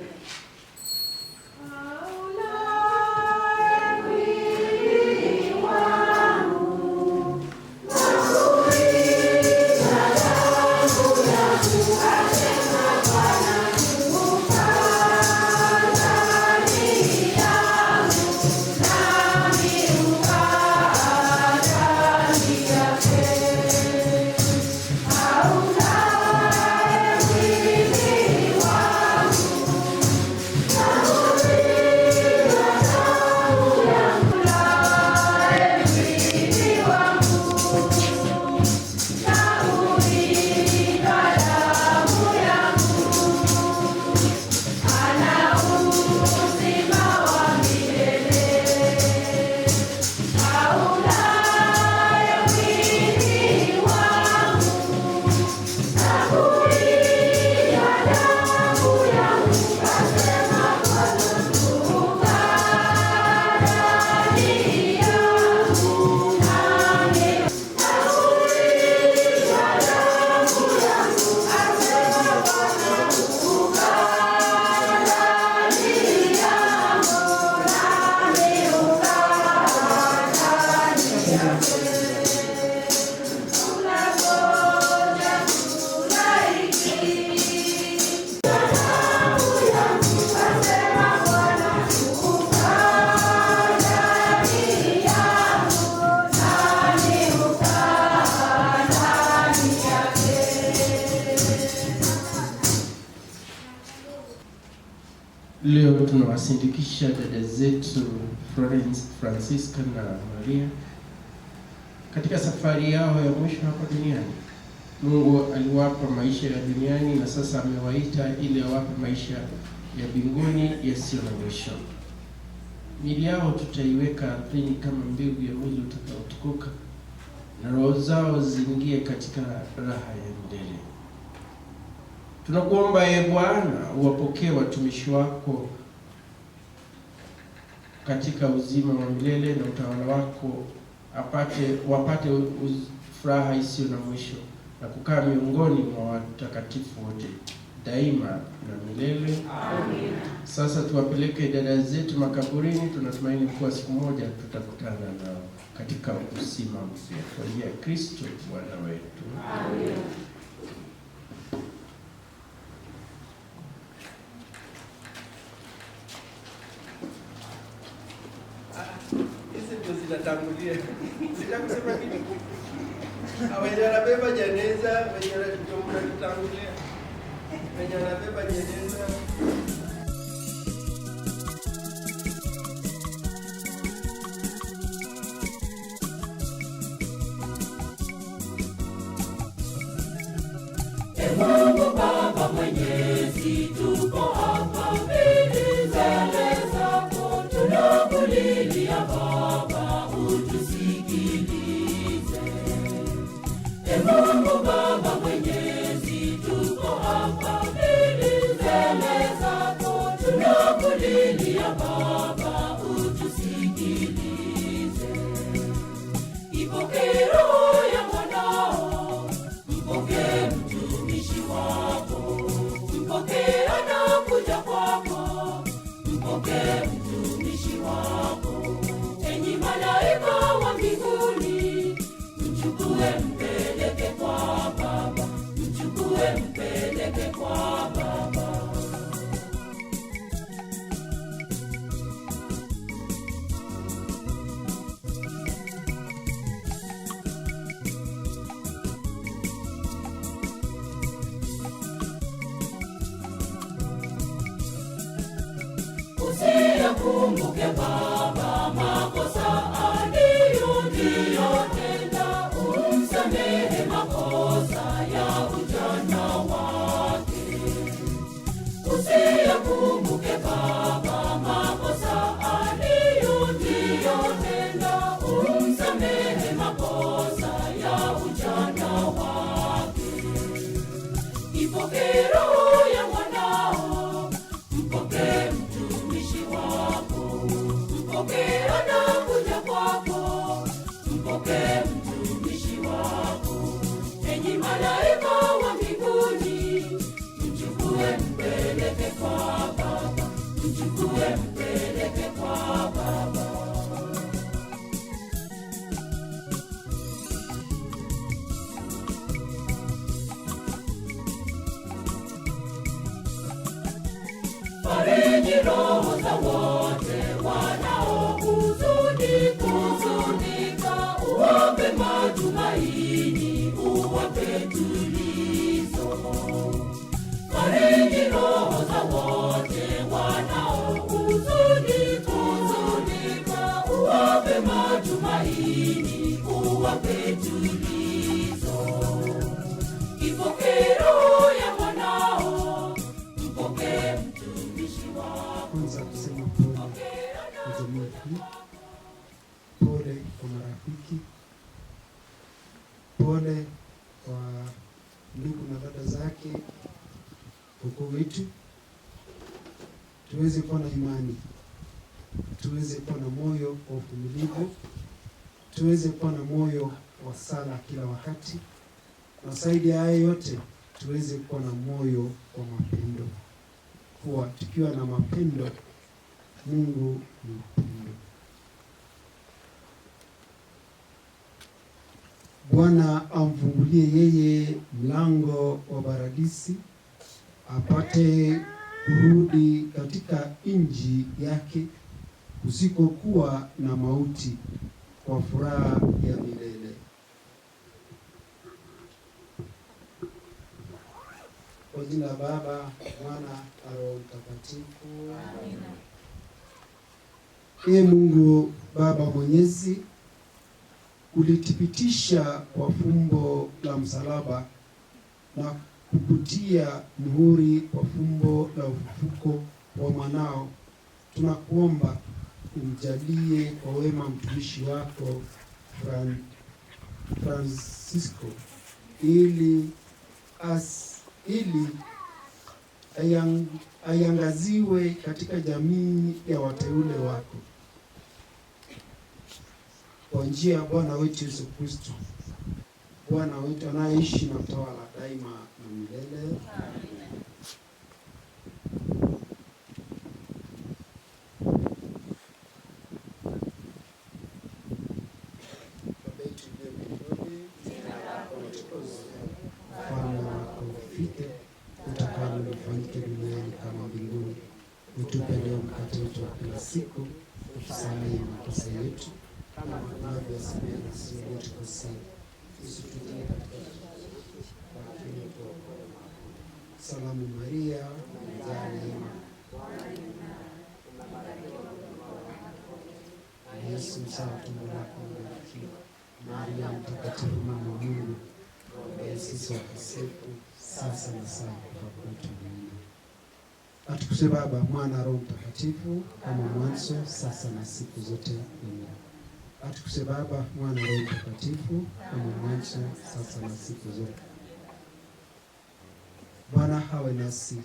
tunawasindikisha dada zetu Florence, Francisca na Maria katika safari yao ya mwisho hapa duniani. Mungu aliwapa maisha ya duniani na sasa amewaita ili awape maisha ya mbinguni yasiyo na mwisho. Miili yao tutaiweka ardhini kama mbegu ya mwili utakaotukuka, na roho zao ziingie katika raha ya milele. Tunakuomba Bwana, uwapokee watumishi wako katika uzima wa milele na utawala wako, wapate furaha isiyo na mwisho na kukaa miongoni mwa watakatifu wote daima na milele. Amen. Sasa tuwapeleke dada zetu makaburini. Tunatumaini kuwa siku moja tutakutana nao katika uzima mpya kwa njia ya Kristo Bwana wetu. Amen. Hizi ndio zinatangulia. Sitakusema kitu. Wenye wanabeba jeneza, wenye wanatutangulia. Wenye wanabeba jeneza. Mungu Baba Mwenyezi, tupo hapa mbele zako, tunakulilia Baba, utusikilize. Mungu Baba Mwenyezi, tupo hapa mbele zako, tunakulilia Baba, utusikilize. Ipokee roho ya mwanao, mpokee mtumishi wako, mpokee anakuja kwako, mpokee mtumishi wako. Enyi malaika wa mbinguni, mchukue mpeleke kwa Baba, mchukue mpeleke kwa Baba. Usiyakumbuke Baba makosa aliyotenda, umsamehe makosa ya ujana wake. Usiyakumbuke Baba makosa aliyotenda, umsamehe makosa ya ujana wake. Ipokee roho ya mwanao, mpokee mtumishi wako, mpokee anakuja kwako, mpokee mtumishi wako. Enyi malaika wa mbinguni, mchukue mpeleke kwa Baba, mchukue mpeleke kwa Baba. Fariji roho za wote wanaohuzunika, uwape matumaini, uwape tulizo. Fariji roho za wote wanaohuzunika, uwape matumaini, uwape tulizo. Ipokee roho ya mwanao, mpokee mtumishi wako. Kwanza kusema pole kwa jamii hii, pole kwa marafiki, pole kwa ndugu na dada zake, ukoo wetu. Tuweze kuwa na imani, tuweze kuwa na moyo wa uvumilivu, tuweze kuwa na moyo wa sala kila wakati, na zaidi ya hayo yote tuweze kuwa na moyo wa mapendo. Kuwa tukiwa na mapendo, Mungu ni upendo. Bwana amfungulie yeye mlango wa paradisi, apate kurudi katika nchi yake kusikokuwa na mauti, kwa furaha ya milele. Kwa jina jina la Baba, Mwana na Roho Mtakatifu. Amina. Ee Mungu Baba Mwenyezi, ulithibitisha kwa fumbo la msalaba na kukutia muhuri kwa fumbo la ufufuko wa mwanao. Tunakuomba umjalie kwa wema mtumishi wako Francisco ili aiangaziwe katika jamii ya wateule wako kwa njia ya Bwana wetu Yesu Kristo, Bwana wetu anayeishi na kutawala daima na milele. Baba yetu uliye mbinguni, jina lako litukuzwe, ufalme wako ufike, utakalo lifanyike duniani kama mbinguni. Utupe leo mkate wetu wa kila siku, utusamehe makosa yetu kama tunavyosamehe na sisi waliotukosea, usitutie katika lakini tuokoe. Salamu Maria, umejaa neema, na Yesu mzao wa tumbo lako amebarikiwa. Maria mtakatifu, mama wa Mungu, tuombee sisi wakosefu, sasa na saa ya kufa kwetu. Amina. Atukuzwe Baba, Mwana na Roho Mtakatifu, kama mwanzo, sasa na siku zote. Amina. Atukuzwe Baba, Mwana na Roho Mtakatifu, kama mwanzo, sasa na siku zote. Bwana hawe nasi.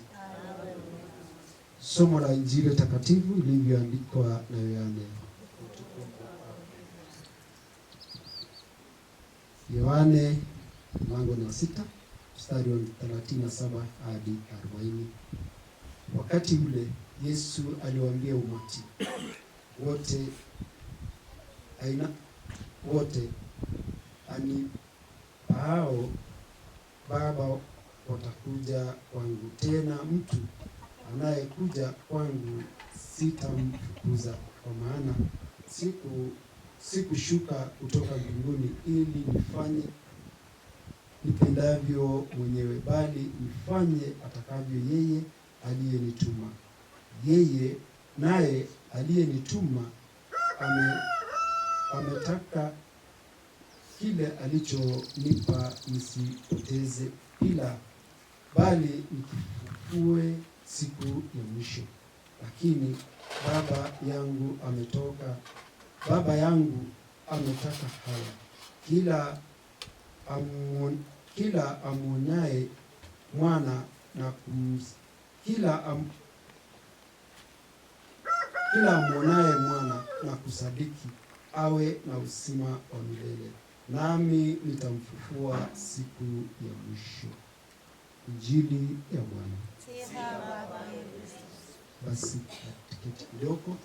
Somo la Injili takatifu ilivyoandikwa na Yohane. Yohane mlango wa 6 mstari wa 37 hadi 40. Wakati ule Yesu aliwaambia umati wote hao Baba watakuja kwangu, tena mtu anayekuja kwangu sitamfukuza, kwa maana sikushuka kutoka mbinguni ili nifanye nipendavyo mwenyewe, bali nifanye atakavyo yeye aliyenituma. Yeye naye aliyenituma ametaka kile alichonipa nisipoteze, ila bali nikifufue siku ya mwisho. Lakini Baba yangu ametaka haya, kila amwonaye mwana na kila amwonaye mwana na kusadiki awe na uzima wa milele, nami nitamfufua siku ya mwisho. Injili ya Bwana. Basi tiketi kidogo.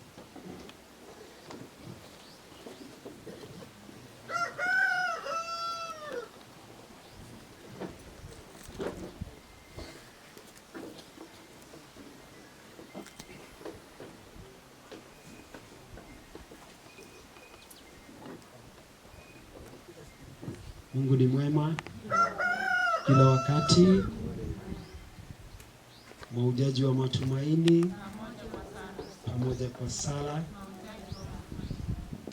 Mungu ni mwema kila wakati. Maujaji wa matumaini pamoja kwa sala,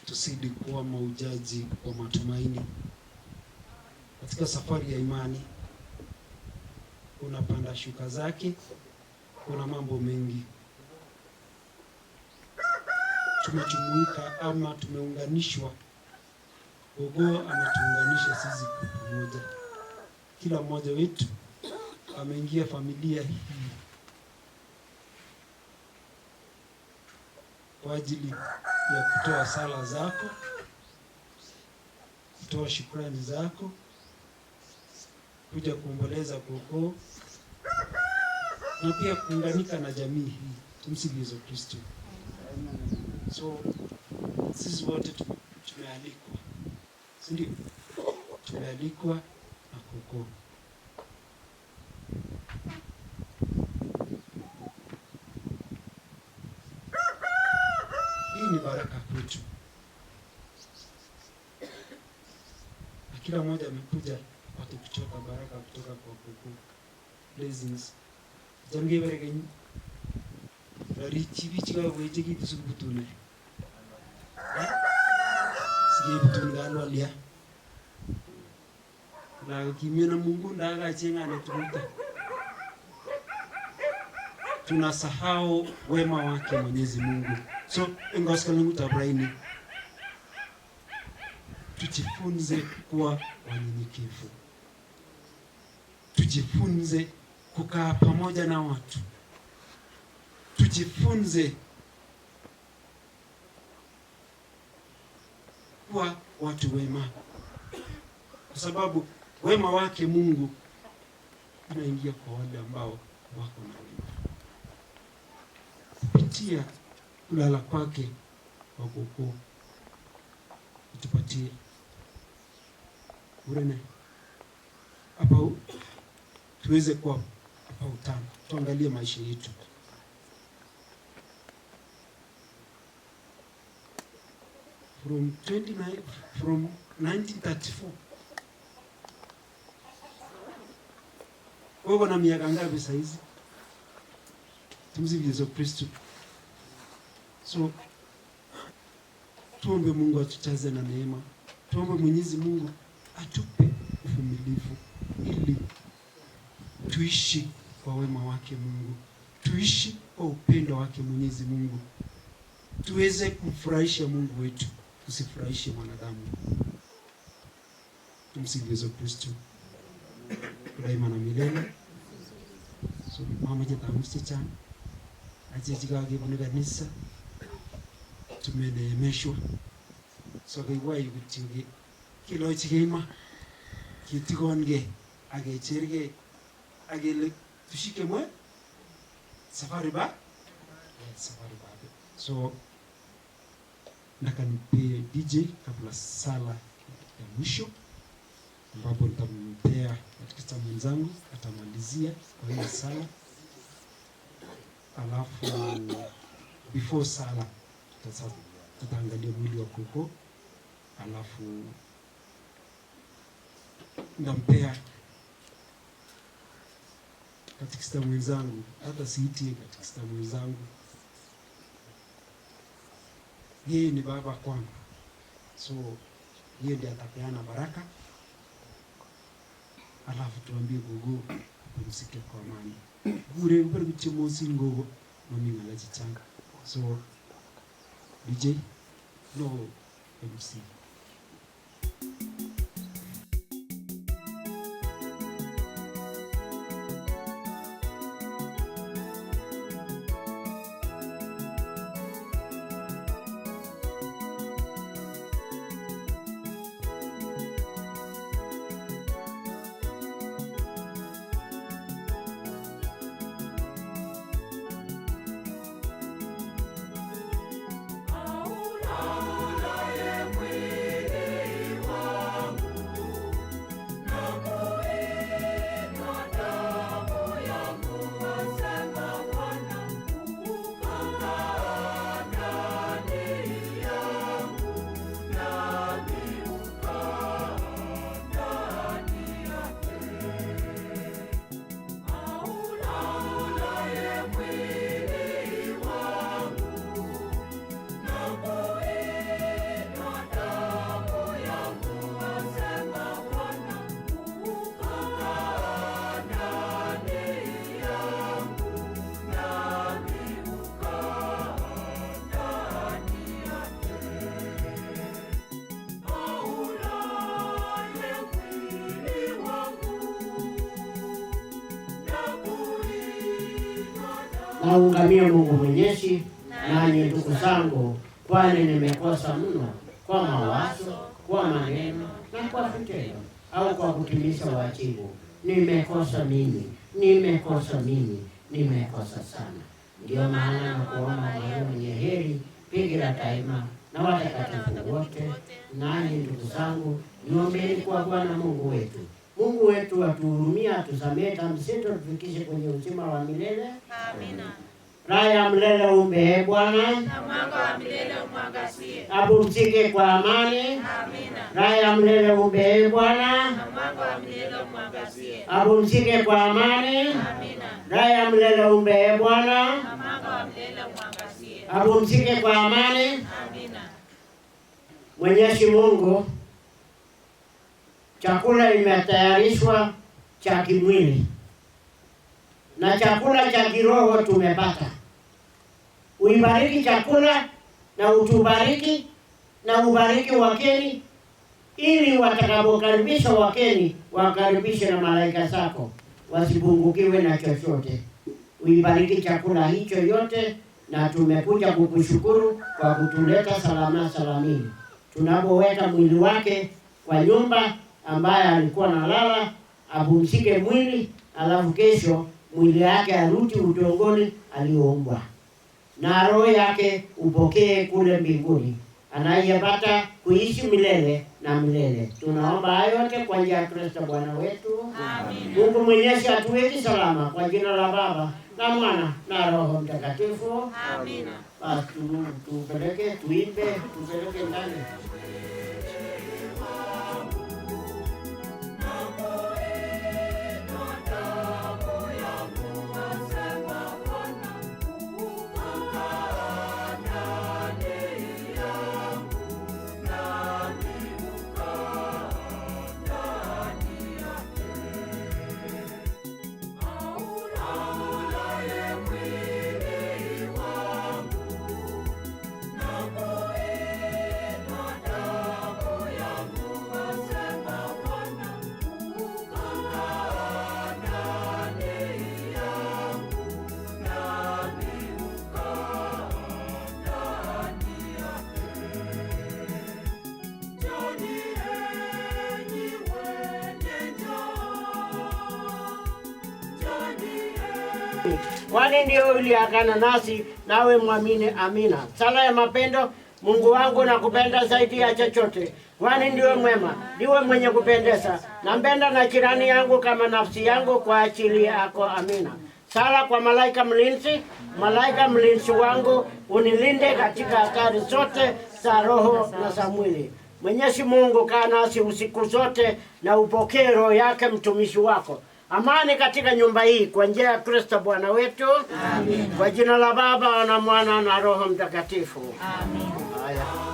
tusidi kuwa maujaji wa matumaini katika safari ya imani. Kuna panda shuka zake, kuna mambo mengi. Tumejumuika ama tumeunganishwa. Gogo ametuunganisha sisi pamoja. Kila mmoja wetu ameingia familia hii kwa ajili ya kutoa sala zako, kutoa shukrani zako, kuja kuomboleza Gogo na pia kuunganika na jamii hii. Tumsifu Yesu Kristo. So sisi wote tumealikwa, si ndio? Tumealikwa na Gogo. Hii ni baraka kwetu, na kila mmoja amekuja apate kuchota baraka kutoka kwa Gogo. Blessings Jamge bergen richi bichi ga weje ki tisu butune. Sige butune galo alia. Na kimena Mungu ndaga chenga na tukuta. Tunasahau wema wake Mwenyezi Mungu. So ngoska langu tabraini. Tujifunze kuwa wanyenyekevu. Tujifunze kukaa pamoja na watu. Tujifunze kuwa watu wema. Kwa sababu wema wake Mungu unaingia kwa wale ambao wako na wema. Kupitia kulala kwake kwa kuokoa tupatie urene hapa tuweze kuwa hapa utano. Tuangalie maisha yetu. From 1934 wewe na miaka ngapi sasa hizi? Tumsifu Yesu Kristo. So tuombe Mungu atujaze na neema. Tuombe Mwenyezi Mungu atupe uvumilivu ili tuishi kwa wema wake Mungu. Tuishi kwa upendo wake Mwenyezi Mungu. Tuweze kumfurahisha Mungu wetu, tusifurahishe mwanadamu. Tumsifu Yesu Kristo. Daima na milele. So mama jeta msichana ajijikage bune kanisa tumeneemeshwa. So kaiwai kutiuge kilo chikema kitigonge agecherge agele tushike mwe safari ba. So nakanipe DJ kabla sala ya mwisho ambapo nitampea katika mwenzangu atamalizia kwa hiyo sala. Alafu before sala tutaangalia mwili wa koko. Alafu ndampea katika mwenzangu, hata siiti katika mwenzangu. Yeye ni baba kwangu. So yeye ndiye atapeana baraka. Alafu tuambie gogo pumzike kwa amani. Gure bari kuchemosi ngogo mami ngalaji changa. So DJ no MC. Naungamia Mungu Mwenyezi, nanyi ndugu zangu, kwani nimekosa mno kwa mawazo, kwa maneno na kwa vitendo au kwa kutimiza wajibu. Nimekosa mimi, nimekosa sana. Ndio maana nakuomba Maria mwenye heri, Bikira daima na watakatifu wote, nanyi ndugu zangu, niombeni kwa Bwana Mungu wetu. Mungu wetu atuhurumia, atusamehe dhambi zetu, tufikishe kwenye uzima wa milele. Amina. Raha ya milele umpe Bwana, Na mwanga wa milele umwangazie. apumzike kwa amani. Amina. Raha ya milele umpe Bwana, Na mwanga wa milele umwangazie. apumzike kwa amani. Amina. Raha ya milele umpe Bwana. Mwanga wa milele umwangazie. Apumzike kwa amani. Amina. Mwenyezi Mungu, chakula imetayarishwa cha kimwili na chakula cha kiroho tumepata. Uibariki chakula na utubariki na ubariki wageni, ili watakapokaribisha wageni wakaribishe na malaika zako, wasipungukiwe na chochote. Uibariki chakula hicho yote, na tumekuja kukushukuru kwa kutuleta salama salamini. Tunapoweka mwili wake kwa nyumba ambaye alikuwa nalala, apumzike mwili, alafu kesho mwili yake arudi udongoni alioumbwa, na roho yake upokee kule mbinguni, anayepata kuishi milele na milele. Tunaomba hayo yote kwa njia ya Kristo Bwana wetu. Amen. Mungu Mwenyezi atuweke salama kwa jina la Baba na Mwana na Roho Mtakatifu. Amina. Basi tupeleke, tuimbe, tupeleke ndani. Kwani ndio uliagana nasi, nawe mwamini. Amina. Sala ya mapendo. Mungu wangu nakupenda zaidi ya chochote, kwani ndiwe mwema, ndiwe mwenye kupendeza. Nampenda na jirani yangu kama nafsi yangu, kwa ajili yako. Amina. Sala kwa malaika mlinzi. Malaika mlinzi wangu, unilinde katika hatari zote za roho na za mwili. Mwenyezi Mungu, kaa nasi usiku zote, na upokee roho yake mtumishi wako. Amani katika nyumba hii kwa njia ya Kristo Bwana wetu. Amen. Kwa jina la Baba na Mwana na Roho Mtakatifu. Amen. Haya.